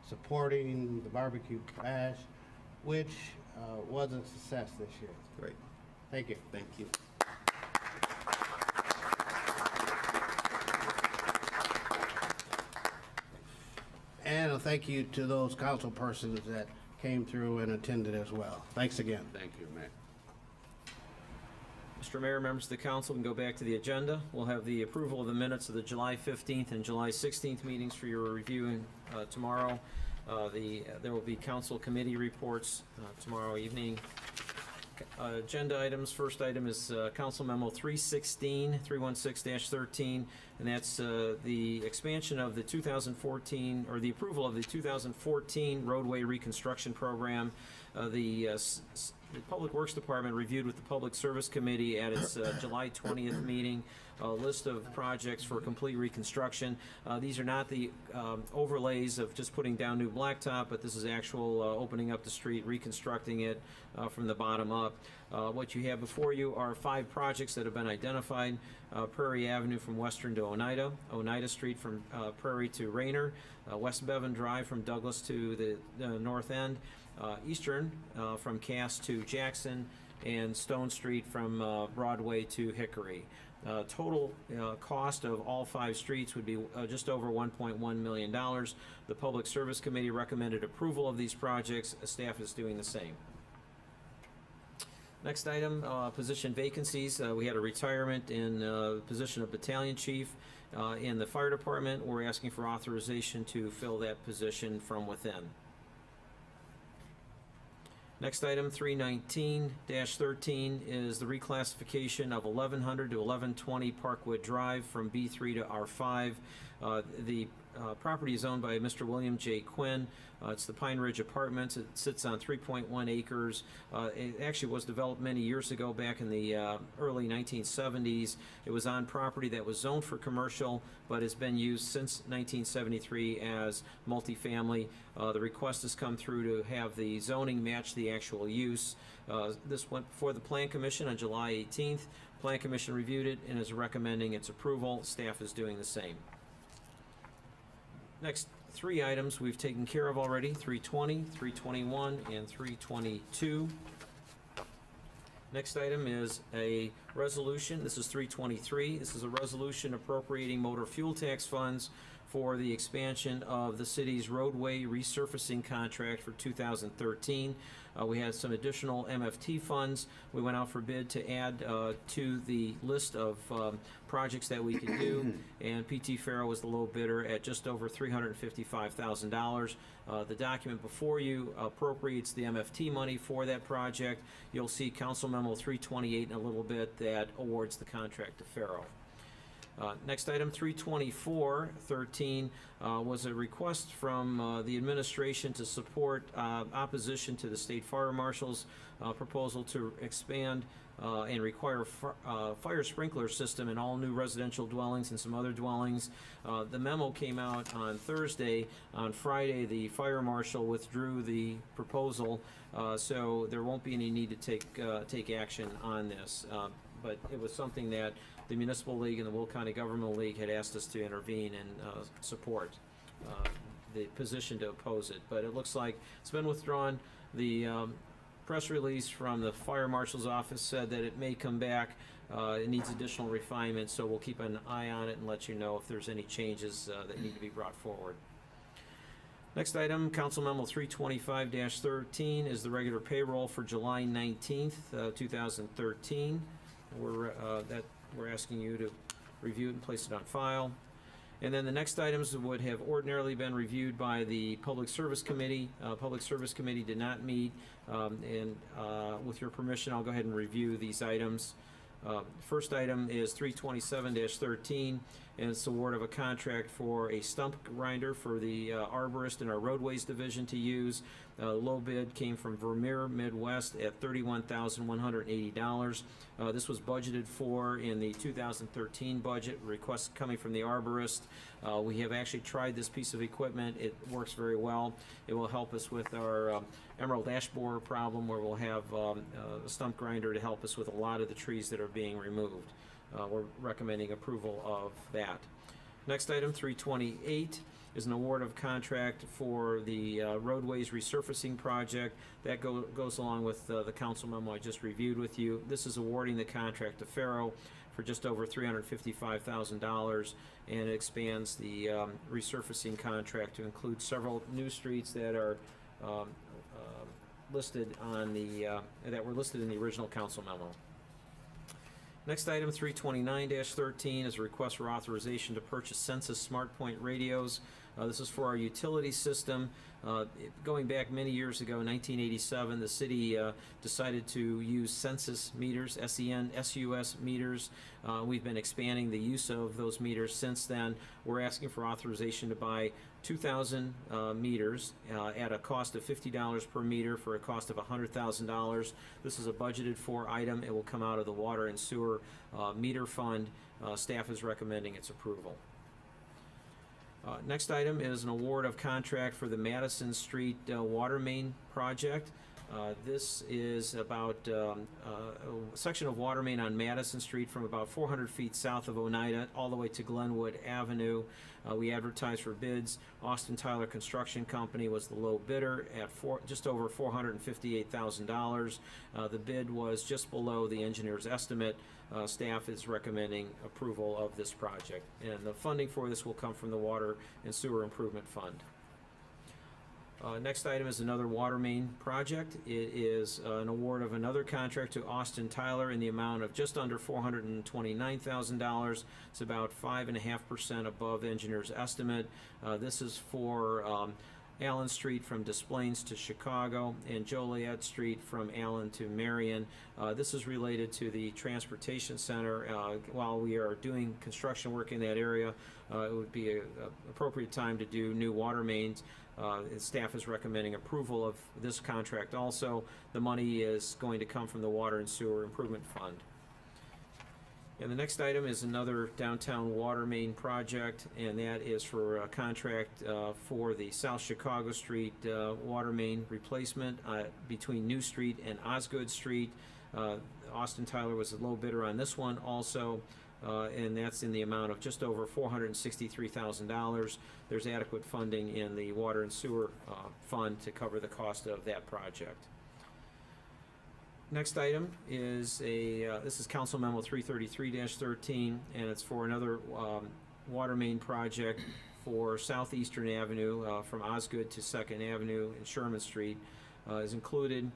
supporting the Barbecue Bash, which was a success this year. Great. Thank you. Thank you. And a thank you to those council persons that came through and attended as well. Thanks again. Thank you, Mac. Mr. Mayor, members of the council, can go back to the agenda. We'll have the approval of the minutes of the July 15th and July 16th meetings for your review tomorrow. There will be council committee reports tomorrow evening. Agenda items, first item is Council Memo 316-13, and that's the expansion of the 2014, or the approval of the 2014 roadway reconstruction program. The Public Works Department reviewed with the Public Service Committee at its July 20th meeting a list of projects for complete reconstruction. These are not the overlays of just putting down new blacktop, but this is actual opening up the street, reconstructing it from the bottom up. What you have before you are 5 projects that have been identified. Prairie Avenue from Western to Oneida, Oneida Street from Prairie to Rayner, West Bevan Drive from Douglas to the north end, Eastern from Cass to Jackson, and Stone Street from Broadway to Hickory. Total cost of all 5 streets would be just over $1.1 million. The Public Service Committee recommended approval of these projects. Staff is doing the same. Next item, position vacancies. We had a retirement in position of battalion chief in the fire department. We're asking for authorization to fill that position from within. Next item, 319-13, is the reclassification of 1100 to 1120 Parkwood Drive from B3 to R5. The property is owned by Mr. William J. Quinn. It's the Pine Ridge Apartments. It sits on 3.1 acres. It actually was developed many years ago, back in the early 1970s. It was on property that was zoned for commercial, but has been used since 1973 as multifamily. The request has come through to have the zoning match the actual use. This went before the Plan Commission on July 18th. Plan Commission reviewed it and is recommending its approval. Staff is doing the same. Next 3 items we've taken care of already, 320, 321, and 322. Next item is a resolution. This is 323. This is a resolution appropriating motor fuel tax funds for the expansion of the city's roadway resurfacing contract for 2013. We had some additional MFT funds. We went out for bid to add to the list of projects that we could do, and PT Farrow was the low bidder at just over $355,000. The document before you appropriates the MFT money for that project. You'll see Council Memo 328 in a little bit that awards the contract to Farrow. Next item, 32413, was a request from the administration to support opposition to the state fire marshal's proposal to expand and require fire sprinkler system in all new residential dwellings and some other dwellings. The memo came out on Thursday. On Friday, the fire marshal withdrew the proposal, so there won't be any need to take action on this. But it was something that the Municipal League and the Will County Governmental League had asked us to intervene and support the position to oppose it. But it looks like it's been withdrawn. The press release from the Fire Marshal's office said that it may come back. It needs additional refinement, so we'll keep an eye on it and let you know if there's any changes that need to be brought forward. Next item, Council Memo 325-13, is the regular payroll for July 19th, 2013. We're asking you to review it and place it on file. And then the next items would have ordinarily been reviewed by the Public Service Committee. Public Service Committee did not meet, and with your permission, I'll go ahead and review these items. First item is 327-13, and it's the award of a contract for a stump grinder for the arborist in our roadways division to use. Low bid came from Vermeer Midwest at $31,180. This was budgeted for in the 2013 budget. Requests coming from the arborist. We have actually tried this piece of equipment. It works very well. It will help us with our emerald ash borer problem, where we'll have a stump grinder to help us with a lot of the trees that are being removed. We're recommending approval of that. Next item, 328, is an award of contract for the roadways resurfacing project. That goes along with the council memo I just reviewed with you. This is awarding the contract to Farrow for just over $355,000, and it expands the resurfacing contract to include several new streets that are listed on the that were listed in the original council memo. Next item, 329-13, is a request for authorization to purchase Census SmartPoint radios. This is for our utility system. Going back many years ago, 1987, the city decided to use census meters, SEN-SUS meters. We've been expanding the use of those meters since then. We're asking for authorization to buy 2,000 meters at a cost of $50 per meter for a cost of $100,000. This is a budgeted for item. It will come out of the Water and Sewer Meter Fund. Staff is recommending its approval. Next item is an award of contract for the Madison Street water main project. This is about a section of water main on Madison Street from about 400 feet south of Oneida all the way to Glenwood Avenue. We advertised for bids. Austin Tyler Construction Company was the low bidder at just over $458,000. The bid was just below the engineer's estimate. Staff is recommending approval of this project, and the funding for this will come from the Water and Sewer Improvement Fund. Next item is another water main project. It is an award of another contract to Austin Tyler in the amount of just under $429,000. It's about 5.5% above the engineer's estimate. This is for Allen Street from Des Plaines to Chicago and Joliet Street from Allen to Marion. This is related to the transportation center. While we are doing construction work in that area, it would be an appropriate time to do new water mains. Staff is recommending approval of this contract also. The money is going to come from the Water and Sewer Improvement Fund. And the next item is another downtown water main project, and that is for a contract for the South Chicago Street water main replacement between New Street and Osgood Street. Austin Tyler was the low bidder on this one also. And that's in the amount of just over $463,000. There's adequate funding in the Water and Sewer Fund to cover the cost of that project. Next item is this is Council Memo 333-13, and it's for another water main project for Southeastern Avenue from Osgood to 2nd Avenue and Sherman Street is included.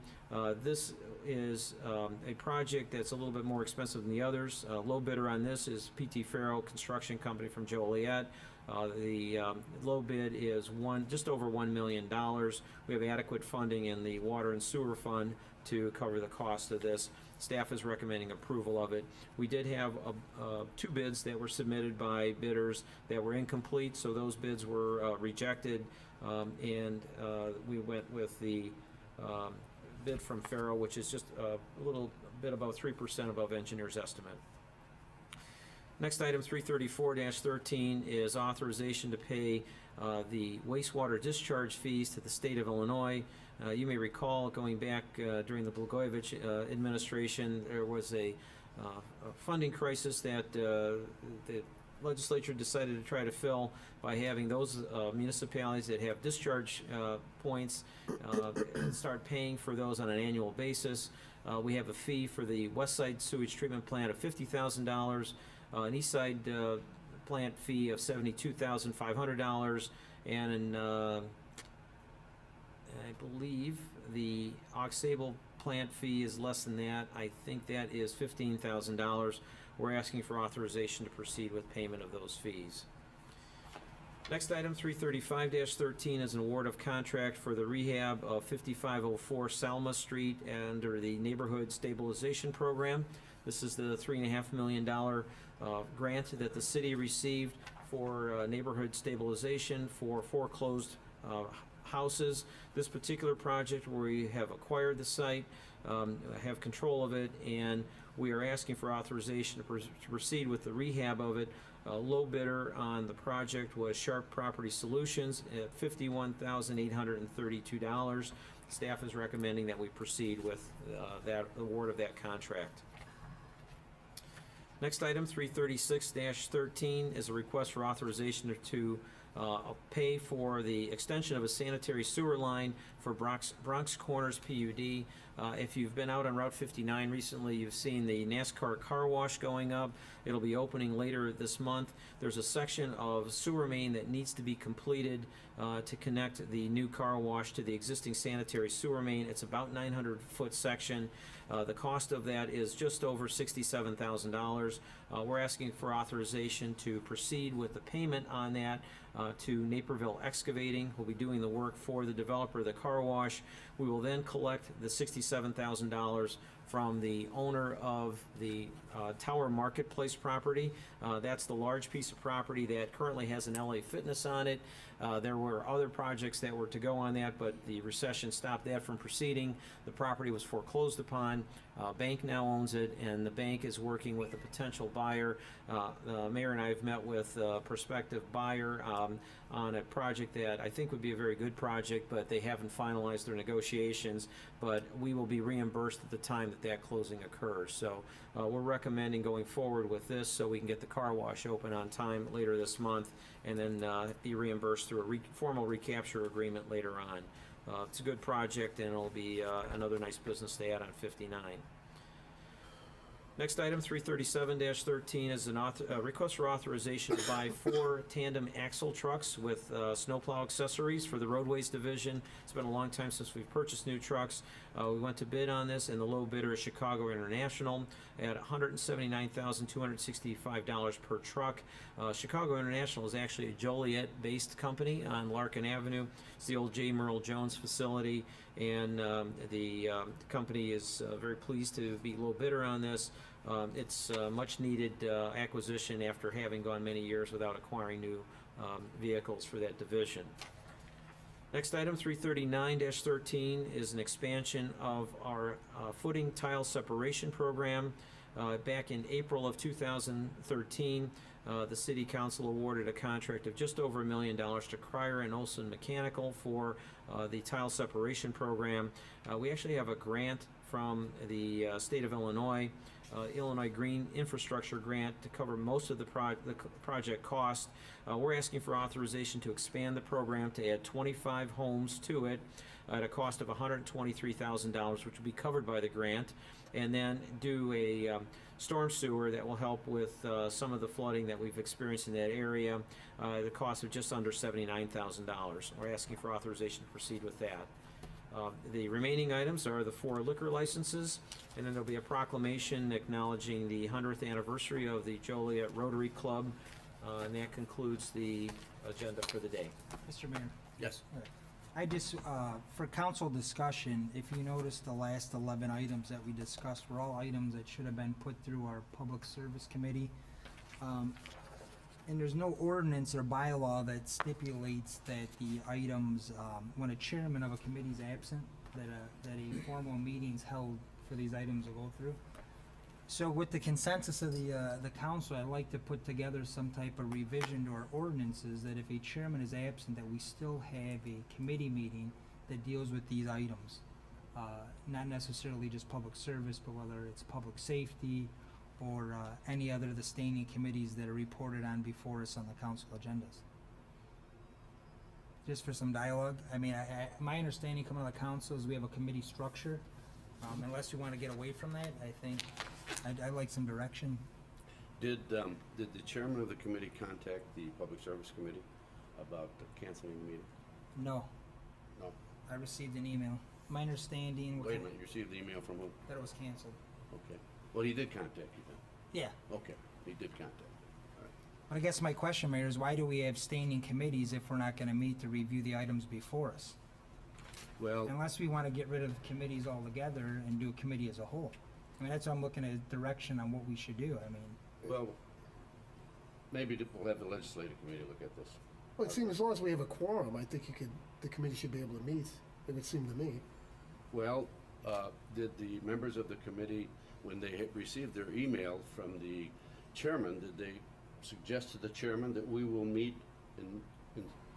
This is a project that's a little bit more expensive than the others. Low bidder on this is P.T. Farrell Construction Company from Joliet. The low bid is just over $1 million. We have adequate funding in the Water and Sewer Fund to cover the cost of this. Staff is recommending approval of it. We did have 2 bids that were submitted by bidders that were incomplete, so those bids were rejected, and we went with the bid from Farrell, which is just a little bit above 3% above engineer's estimate. Next item, 334-13, is authorization to pay the wastewater discharge fees to the state of Illinois. You may recall, going back during the Blagojevich administration, there was a funding crisis that the legislature decided to try to fill by having those municipalities that have discharge points start paying for those on an annual basis. We have a fee for the West Side Sewage Treatment Plant of $50,000, an East Side plant fee of $72,500, and an I believe the Aux Sable plant fee is less than that. I think that is $15,000. We're asking for authorization to proceed with payment of those fees. Next item, 335-13, is an award of contract for the rehab of 5504 Salma Street under the Neighborhood Stabilization Program. This is the $3.5 million grant that the city received for neighborhood stabilization for foreclosed houses. This particular project, where we have acquired the site, have control of it, and we are asking for authorization to proceed with the rehab of it. Low bidder on the project was Sharp Property Solutions at $51,832. Staff is recommending that we proceed with that award of that contract. Next item, 336-13, is a request for authorization to pay for the extension of a sanitary sewer line for Bronx Corners PUD. If you've been out on Route 59 recently, you've seen the NASCAR car wash going up. It'll be opening later this month. There's a section of sewer main that needs to be completed to connect the new car wash to the existing sanitary sewer main. It's about 900-foot section. The cost of that is just over $67,000. We're asking for authorization to proceed with the payment on that to Naperville Excavating, who will be doing the work for the developer of the car wash. We will then collect the $67,000 from the owner of the Tower Marketplace property. That's the large piece of property that currently has an LA Fitness on it. There were other projects that were to go on that, but the recession stopped that from proceeding. The property was foreclosed upon. Bank now owns it, and the bank is working with a potential buyer. The mayor and I have met with a prospective buyer on a project that I think would be a very good project, but they haven't finalized their negotiations. But we will be reimbursed at the time that closing occurs. So we're recommending going forward with this so we can get the car wash open on time later this month, and then be reimbursed through a formal recapture agreement later on. It's a good project, and it'll be another nice business to add on 59. Next item, 337-13, is a request for authorization to buy 4 tandem axle trucks with snowplow accessories for the roadways division. It's been a long time since we've purchased new trucks. We went to bid on this, and the low bidder is Chicago International at $179,265 per truck. Chicago International is actually a Joliet-based company on Larkin Avenue. It's the old J. Merle Jones facility, and the company is very pleased to be low bidder on this. It's a much-needed acquisition after having gone many years without acquiring new vehicles for that division. Next item, 339-13, is an expansion of our footing tile separation program. Back in April of 2013, the City Council awarded a contract of just over $1 million to Cryer and Olson Mechanical for the tile separation program. We actually have a grant from the state of Illinois, Illinois Green Infrastructure Grant, to cover most of the project cost. We're asking for authorization to expand the program to add 25 homes to it at a cost of $123,000, which will be covered by the grant, and then do a storm sewer that will help with some of the flooding that we've experienced in that area, the cost of just under $79,000. We're asking for authorization to proceed with that. The remaining items are the 4 liquor licenses, and then there'll be a proclamation acknowledging the 100th anniversary of the Joliet Rotary Club, and that concludes the agenda for the day. Mr. Mayor. Yes. I just, for council discussion, if you notice, the last 11 items that we discussed were all items that should have been put through our Public Service Committee. And there's no ordinance or bylaw that stipulates that the items, when a chairman of a committee is absent, that a formal meeting is held for these items to go through. So with the consensus of the council, I'd like to put together some type of revision to our ordinances that if a chairman is absent, that we still have a committee meeting that deals with these items. Not necessarily just public service, but whether it's public safety or any other of the standing committees that are reported on before us on the council agendas. Just for some dialogue. I mean, my understanding coming out of the council is we have a committee structure. Unless we want to get away from that, I think I'd like some direction. Did the chairman of the committee contact the Public Service Committee about canceling the meeting? No. No. I received an email. My understanding Wait a minute, you received the email from who? that it was canceled. Okay. Well, he did contact you then? Yeah. Okay, he did contact you. All right. But I guess my question, Mayor, is why do we have standing committees if we're not going to meet to review the items before us? Well, Unless we want to get rid of committees altogether and do a committee as a whole. I mean, that's why I'm looking at direction on what we should do. I mean, well, maybe we'll have the legislative committee look at this. Well, it seems as long as we have a quorum, I think the committee should be able to meet, it would seem to me. Well, did the members of the committee, when they had received their email from the chairman, did they suggest to the chairman that we will meet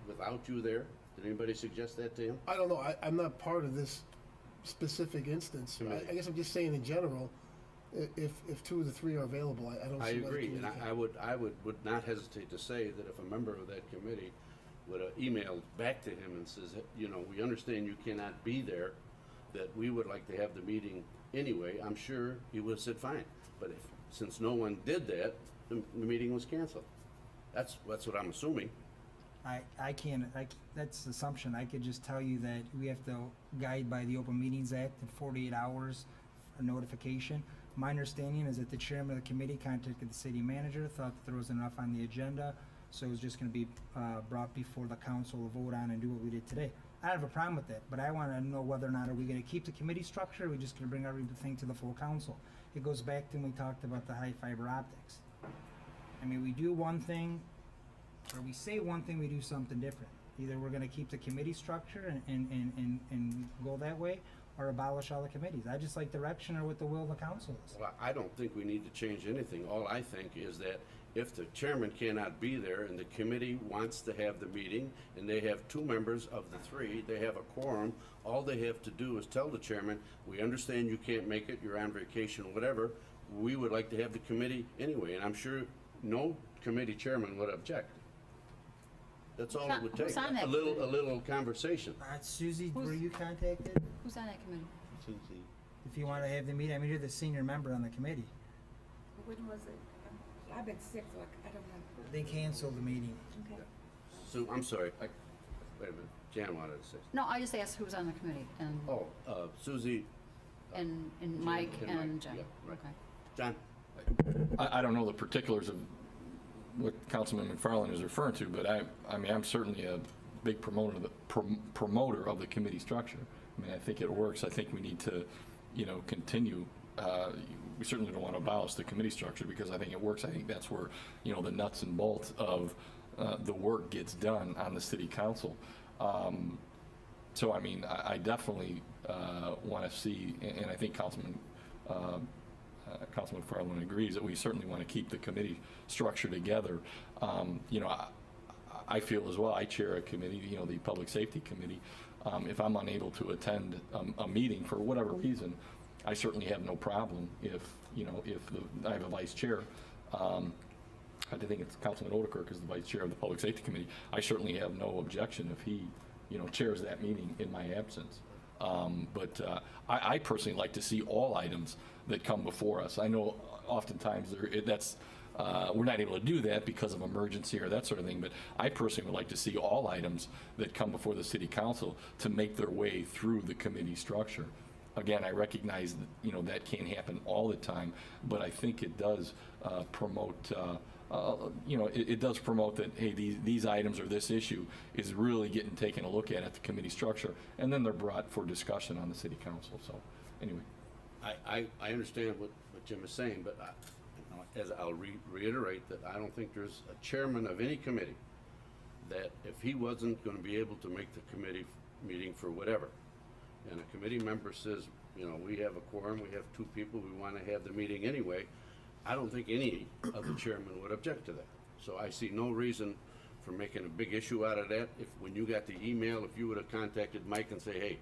without you there? Did anybody suggest that to him? I don't know, I'm not part of this specific instance. Committee. I guess I'm just saying in general, if 2 of the 3 are available, I don't see I why the agree, and committee I would not hesitate to say that if a member of that committee would have emailed back to him and says, you know, we understand you cannot be there, that we would like to have the meeting anyway, I'm sure he would have said fine. But since no one did that, the meeting was canceled. That's what I'm assuming. I can't, that's assumption. I could just tell you that we have to guide by the Open Meetings Act in 48 hours for notification. My understanding is that the chairman of the committee contacted the city manager, thought that there was enough on the agenda, so it was just gonna be brought before the council to vote on and do what we did today. I don't have a problem with that, but I wanna know whether or not are we gonna keep the committee structure, or are we just gonna bring everything to the full council? It goes back to when we talked about the high fiber optics. I mean, we do one thing, or we say one thing, we do something different. Either we're gonna keep the committee structure and go that way, or abolish all the committees. I just like direction or what the will of the council is. Well, I don't think we need to change anything. All I think is that if the chairman cannot be there and the committee wants to have the meeting, and they have 2 members of the 3, they have a quorum, all they have to do is tell the chairman, we understand you can't make it, you're on vacation, whatever, we would like to have the committee anyway, and I'm sure no committee chairman would object. That's all it would take, Who's on that a little conversation. Susie, were you contacted? Who's on that committee? Susie. If you wanna have the meeting, I mean, you're the senior member on the committee. When was it? I've been sick, so I don't know. They canceled the meeting. Okay. So, I'm sorry, wait a minute, Jan wanted to say. No, I just asked who's on the committee, and, Oh, Susie. and Mike and and Mike, Jen. yeah, right. Okay. John? I don't know the particulars of what Councilman McFarland is referring to, but I mean, I'm certainly a big promoter of the committee structure. I mean, I think it works. I think we need to, continue. We certainly don't want to abolish the committee structure because I think it works. I think that's where, the nuts and bolts of the work gets done on the city council. So, I mean, I definitely want to see, and I think Councilman Farland agrees that we certainly want to keep the committee structure together. I feel as well, I chair a committee, the Public Safety Committee. If I'm unable to attend a meeting for whatever reason, I certainly have no problem if, I have a vice chair. I think it's Councilman Odekirk is the vice chair of the Public Safety Committee. I certainly have no objection if he, chairs that meeting in my absence. But I personally like to see all items that come before us. I know oftentimes we're not able to do that because of emergency or that sort of thing, but I personally would like to see all items that come before the city council to make their way through the committee structure. Again, I recognize that, that can't happen all the time, but I think it does promote, it does promote that, hey, these items or this issue is really getting taken a look at the committee structure, and then they're brought for discussion on the city council. So, anyway. I understand what Jim is saying, but as I'll reiterate that I don't think there's a chairman of any committee that if he wasn't going to be able to make the committee meeting for whatever, and a committee member says, we have a quorum, we have 2 people, we want to have the meeting anyway, I don't think any of the chairmen would object to that. So I see no reason for making a big issue out of that. If when you got the email, if you would have contacted Mike and say, hey,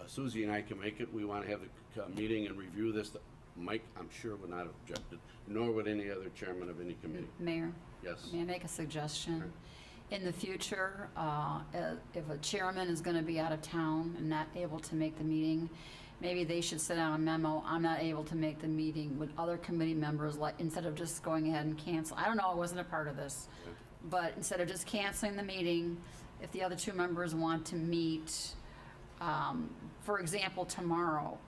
Susie and I can make it, we want to have the meeting and review this, Mike, I'm sure, would not have objected, nor would any other chairman of any committee. Mayor? Yes. May I make a suggestion? In the future, if a chairman is going to be out of town and not able to make the meeting, maybe they should send out a memo, I'm not able to make the meeting, with other committee members, like, instead of just going ahead and cancel. I don't know, I wasn't a part of this. But instead of just canceling the meeting, if the other 2 members want to meet, for example, tomorrow,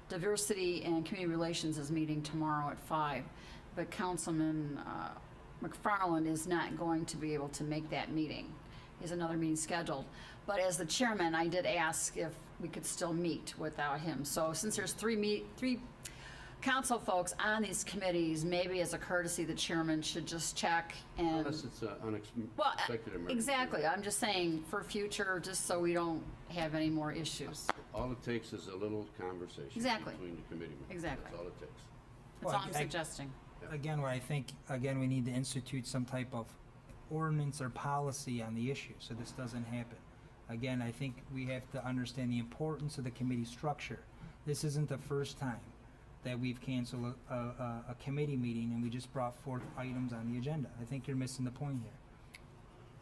Diversity and Community Relations is meeting tomorrow at 5, but Councilman McFarland is not going to be able to make that meeting. He has another meeting scheduled. But as the chairman, I did ask if we could still meet without him. So since there's 3 council folks on these committees, maybe as a courtesy, the chairman should just check and... Unless it's an unexpected emergency. Exactly. I'm just saying for future, just so we don't have any more issues. All it takes is a little conversation Exactly. between the committee members. Exactly. That's all it takes. That's all I'm suggesting. Again, what I think, we need to institute some type of ordinance or policy on the issue, so this doesn't happen. Again, I think we have to understand the importance of the committee structure. This isn't the first time that we've canceled a committee meeting and we just brought forth items on the agenda. I think you're missing the point here.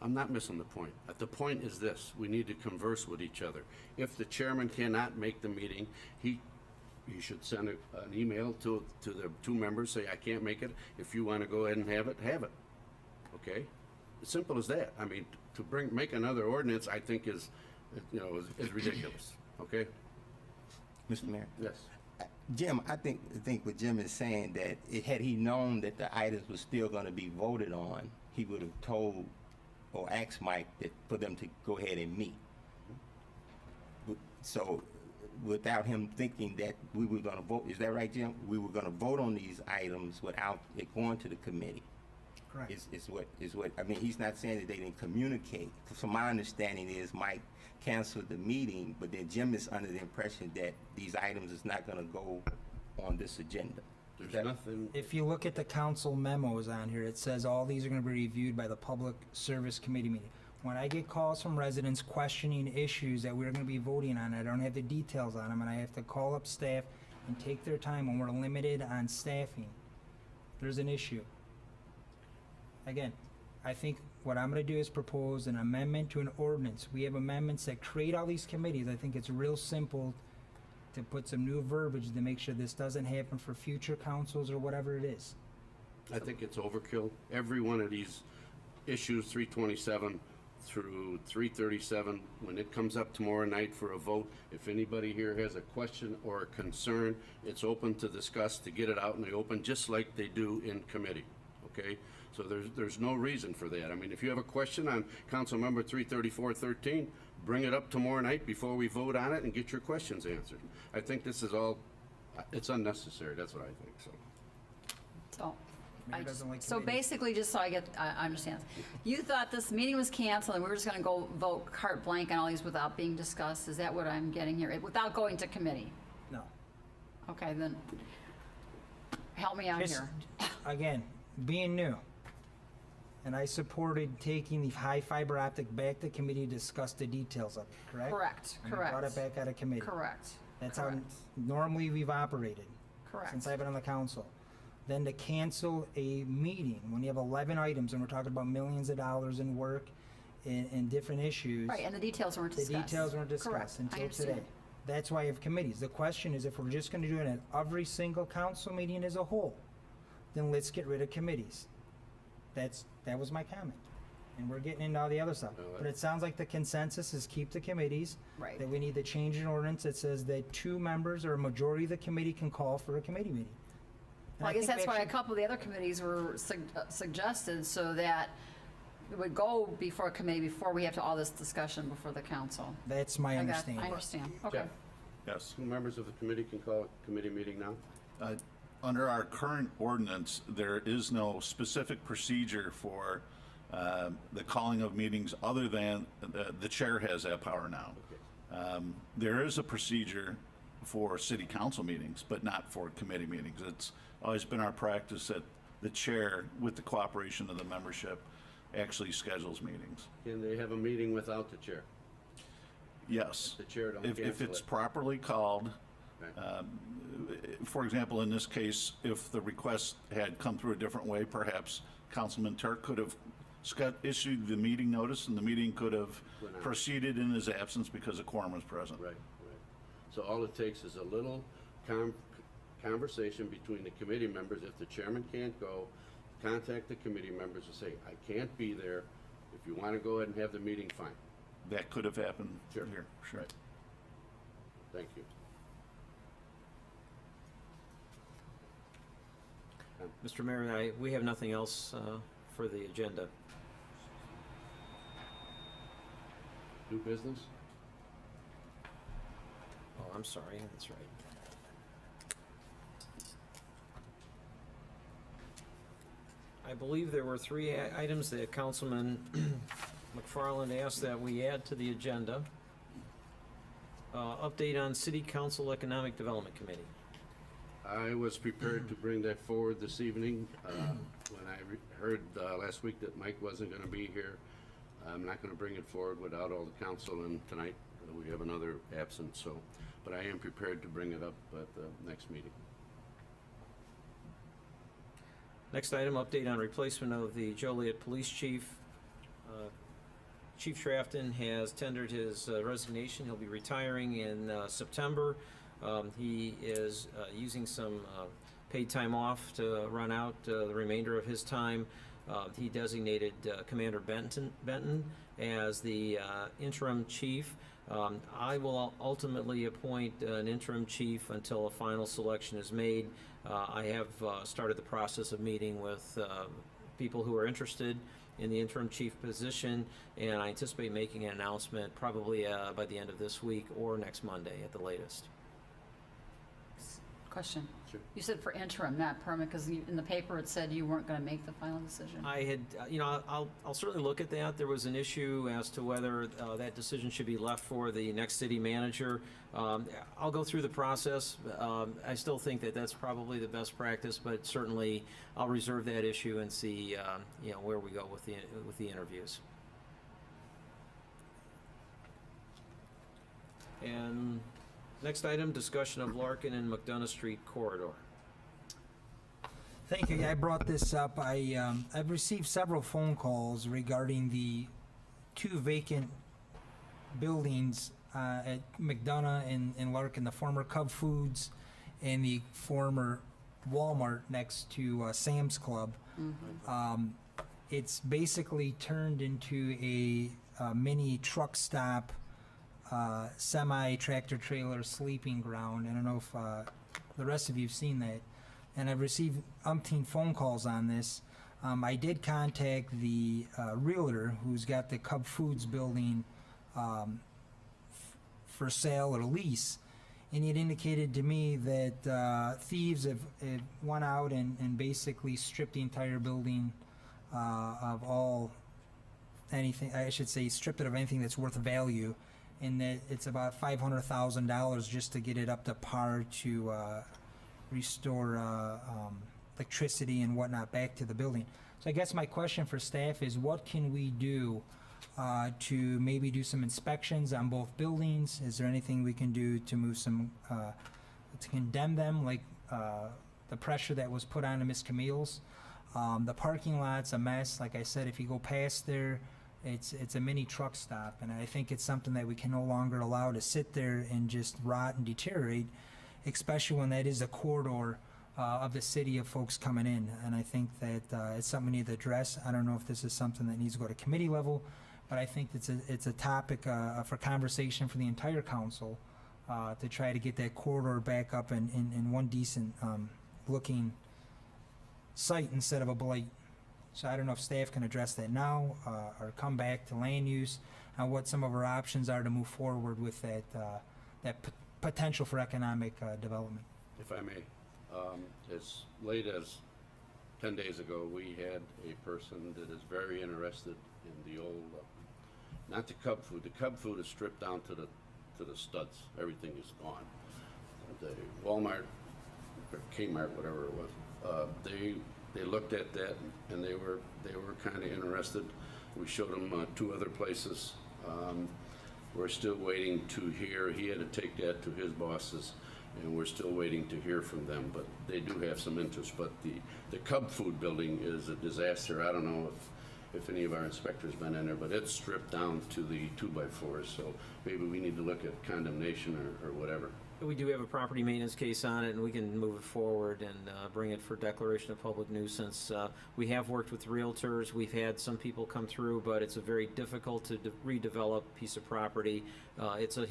I'm not missing the point. The point is this: we need to converse with each other. If the chairman cannot make the meeting, he should send an email to the 2 members, say, I can't make it. If you want to go ahead and have it, have it. Okay? As simple as that. I mean, to make another ordinance, I think is ridiculous. Okay? Mr. Mayor? Yes. Jim, I think what Jim is saying, that had he known that the items were still going to be voted on, he would have told or asked Mike for them to go ahead and meet. So without him thinking that we were going to vote, is that right, Jim? We were going to vote on these items without it going to the committee. Correct. Is what I mean. He's not saying that they didn't communicate. From my understanding is Mike canceled the meeting, but then Jim is under the impression that these items is not going to go on this agenda. There's nothing. If you look at the council memos on here, it says all these are going to be reviewed by the Public Service Committee meeting. When I get calls from residents questioning issues that we're going to be voting on, I don't have the details on them, and I have to call up staff and take their time when we're limited on staffing. There's an issue. Again, I think what I'm going to do is propose an amendment to an ordinance. We have amendments that create all these committees. I think it's real simple to put some new verbiage to make sure this doesn't happen for future councils or whatever it is. I think it's overkill. Every one of these issues, 327 through 337, when it comes up tomorrow night for a vote, if anybody here has a question or a concern, it's open to discuss, to get it out in the open, just like they do in committee, okay? So there's no reason for that. I mean, if you have a question on Council Member 334-13, bring it up tomorrow night before we vote on it and get your questions answered. I think this is all, it's unnecessary, that's what I think, so. So basically, just so I understand, you thought this meeting was canceled and we were just going to go vote carte blanche on all these without being discussed? Is that what I'm getting here? Without going to committee? No. Okay, then help me out Just, here. again, being new, And I supported taking the high fiber optic back to committee to discuss the details of it, correct? Correct, And I brought correct. it back out of committee. Correct. That's how Correct. normally we've operated Correct. since I've been on the council. Then to cancel a meeting when you have 11 items and we're talking about millions of dollars in work and different issues. Right, and the details weren't The discussed. details weren't discussed Correct. I until understand. today. That's why I have committees. The question is, if we're just gonna do it at every single council meeting as a whole, then let's get rid of committees. That was my comment. And we're getting into all the other stuff. But it sounds like the consensus is keep the committees. Right. That we need to change an ordinance that says that 2 members or a majority of the committee can call for a committee meeting. And Well, I guess think that's we why a actually- couple of the other committees were suggested, so that it would go before a committee, before we have to all this discussion before the council. That's my understanding. I understand, okay. Jeff? Yes. 2 members of the committee can call a committee meeting now? Under our current ordinance, there is no specific procedure for the calling of meetings other than the chair has that power now. There is a procedure for city council meetings, but not for committee meetings. It's always been our practice that the chair, with the cooperation of the membership, actually schedules meetings. Can they have a meeting without the chair? Yes. The chair don't If cancel it's it. properly called, Okay. for example, in this case, if the request had come through a different way, perhaps Councilman Turk could have issued the meeting notice, and the meeting could have Went on. proceeded in his absence because a quorum was present. Right, right. So all it takes is a little conversation between the committee members. If the chairman can't go, contact the committee members and say, I can't be there. If you want to go ahead and have the meeting, fine. That could have happened Sure. here, sure. Right. Thank you. Mr. Mayor, we have nothing else for the agenda. New business? Oh, I'm sorry, that's right. I believe there were 3 items that Councilman McFarland asked that we add to the agenda. Update on City Council Economic Development Committee. I was prepared to bring that forward this evening. When I heard last week that Mike wasn't going to be here, I'm not going to bring it forward without all the council, and tonight we have another absent, so, but I am prepared to bring it up at the next meeting. Next item, update on replacement of the Joliet Police Chief. Chief Trafton has tendered his resignation. He'll be retiring in September. He is using some paid time off to run out the remainder of his time. He designated Commander Benton as the interim chief. I will ultimately appoint an interim chief until a final selection is made. I have started the process of meeting with people who are interested in the interim chief position, and I anticipate making an announcement probably by the end of this week or next Monday at the latest. Question. Sure. You said for interim, not permanent, because in the paper it said you weren't going to make the final decision. I had, I'll certainly look at that. There was an issue as to whether that decision should be left for the next city manager. I'll go through the process. I still think that that's probably the best practice, but certainly I'll reserve that issue and see, where we go with the interviews. And next item, discussion of Larkin and McDonough Street corridor. Thank you. I brought this up. I've received several phone calls regarding the 2 vacant buildings at McDonough and Larkin, the former Cub Foods and the former Walmart next to Sam's Club. It's basically turned into a mini truck stop, semi-tractor trailer sleeping ground. I don't know if the rest of you have seen that. And I've received umpteen phone calls on this. I did contact the realtor who's got the Cub Foods building for sale or lease, and he had indicated to me that thieves have went out and basically stripped the entire building of all anything, I should say stripped it of anything that's worth value, and that it's about $500,000 just to get it up to par to restore electricity and whatnot back to the building. So I guess my question for staff is, what can we do to maybe do some inspections on both buildings? Is there anything we can do to move some, to condemn them, like the pressure that was put on to Ms. Camille's? The parking lot's a mess. Like I said, if you go past there, it's a mini truck stop, and I think it's something that we can no longer allow to sit there and just rot and deteriorate, especially when that is a corridor of the city of folks coming in. And I think that it's something we need to address. I don't know if this is something that needs to go to committee level, but I think it's a topic for conversation for the entire council to try to get that corridor back up in one decent looking site instead of a blight. So I don't know if staff can address that now or come back to land use and what some of our options are to move forward with that potential for economic development. If I may, as late as 10 days ago, we had a person that is very interested in the old, not the cub food. The cub food is stripped down to the studs. Everything is gone. The Walmart, or Kmart, whatever it was, they looked at that and they were kind of interested. We showed them 2 other places. We're still waiting to hear. He had to take that to his bosses, and we're still waiting to hear from them. But they do have some interest. But the Cub Food building is a disaster. I don't know if any of our inspectors been in there, but it's stripped down to the 2x4s. So maybe we need to look at condemnation or whatever. We do have a property maintenance case on it, and we can move it forward and bring it for declaration of public nuisance. We have worked with realtors. We've had some people come through, but it's a very difficult to redevelop piece of property. It's a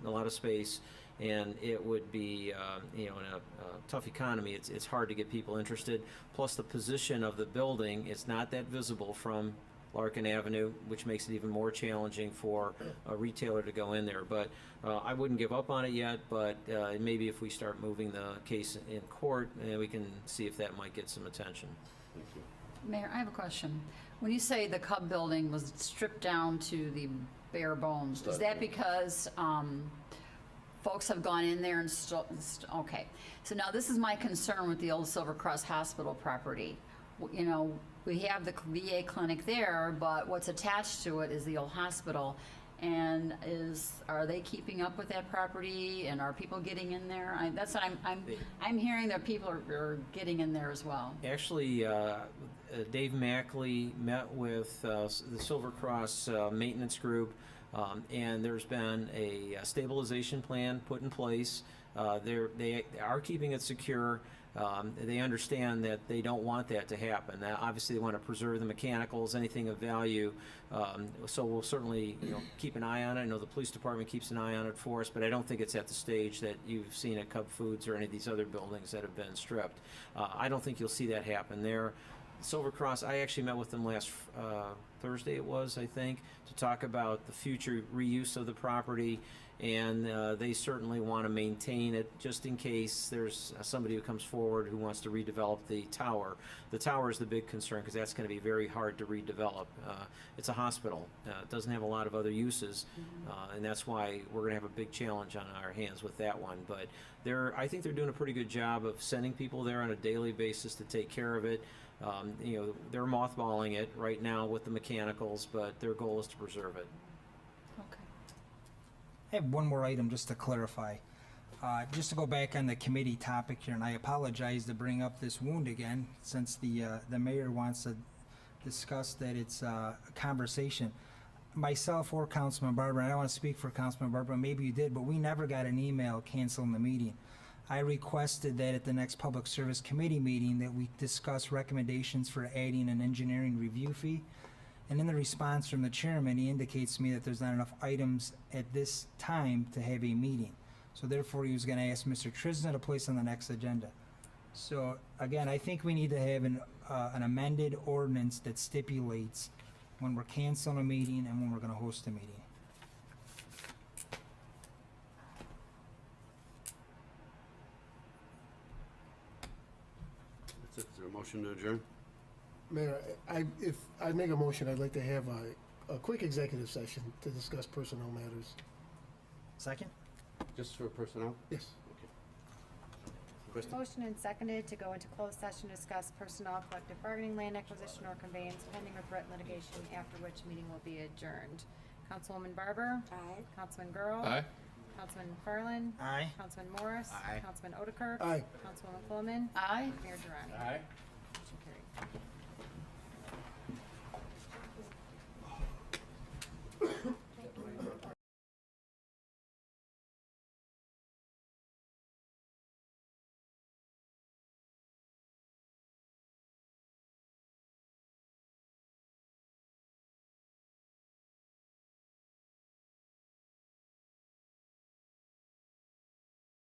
lot of space, and it would be, in a tough economy, it's hard to get people interested. Plus, the position of the building is not that visible from Larkin Avenue, which makes it even more challenging for a retailer to go in there. But I wouldn't give up on it yet, but maybe if we start moving the case in court, we can see if that might get some attention. Thank you. Mayor, I have a question. When you say the Cub building was stripped down to the bare bones, is that because folks have gone in there and okay. So now this is my concern with the old Silver Cross Hospital property. You know, we have the VA clinic there, but what's attached to it is the old hospital. And are they keeping up with that property? And are people getting in there? That's what I'm hearing that people are getting in there as well. Actually, Dave Mackley met with the Silver Cross Maintenance Group, and there's been a stabilization plan put in place. They are keeping it secure. They understand that they don't want that to happen. Now, obviously, they want to preserve the mechanicals, anything of value. So we'll certainly, keep an eye on it. I know the police department keeps an eye on it for us, but I don't think it's at the stage that you've seen at Cub Foods or any of these other buildings that have been stripped. I don't think you'll see that happen there. Silver Cross, I actually met with them last Thursday, it was, I think, to talk about the future reuse of the property. And they certainly want to maintain it just in case there's somebody who comes forward who wants to redevelop the tower. The tower is the big concern because that's going to be very hard to redevelop. It's a hospital. It doesn't have a lot of other uses, and that's why we're going to have a big challenge on our hands with that one. But I think they're doing a pretty good job of sending people there on a daily basis to take care of it. They're mothballing it right now with the mechanicals, but their goal is to preserve it. I have one more item just to clarify. Just to go back on the committee topic here, and I apologize to bring up this wound again, since the mayor wants to discuss that it's a conversation. Myself or Councilman Barber, and I don't want to speak for Councilman Barber, maybe you did, but we never got an email canceling the meeting. I requested that at the next Public Service Committee meeting that we discuss recommendations for adding an engineering review fee. And in the response from the chairman, he indicates to me that there's not enough items at this time to have a meeting. So therefore, he was going to ask Mr. Trisna to place on the next agenda. So again, I think we need to have an amended ordinance that stipulates when we're canceling a meeting and when we're going to host a meeting. That's it. Is there a motion to adjourn? Mayor, if I make a motion, I'd like to have a quick executive session to discuss personnel matters. Second? Just for personnel? Yes. Okay. Motion and seconded to go into closed session to discuss personnel, collective bargaining, land acquisition, or conveyance pending or threatened litigation, after which meeting will be adjourned. Councilwoman Barber? Aye. Councilman Girl? Aye. Councilman McFarland? Aye. Councilman Morris? Aye. Councilman Odekirk? Aye. Councilwoman Coleman? Aye. Mayor Durante? Aye.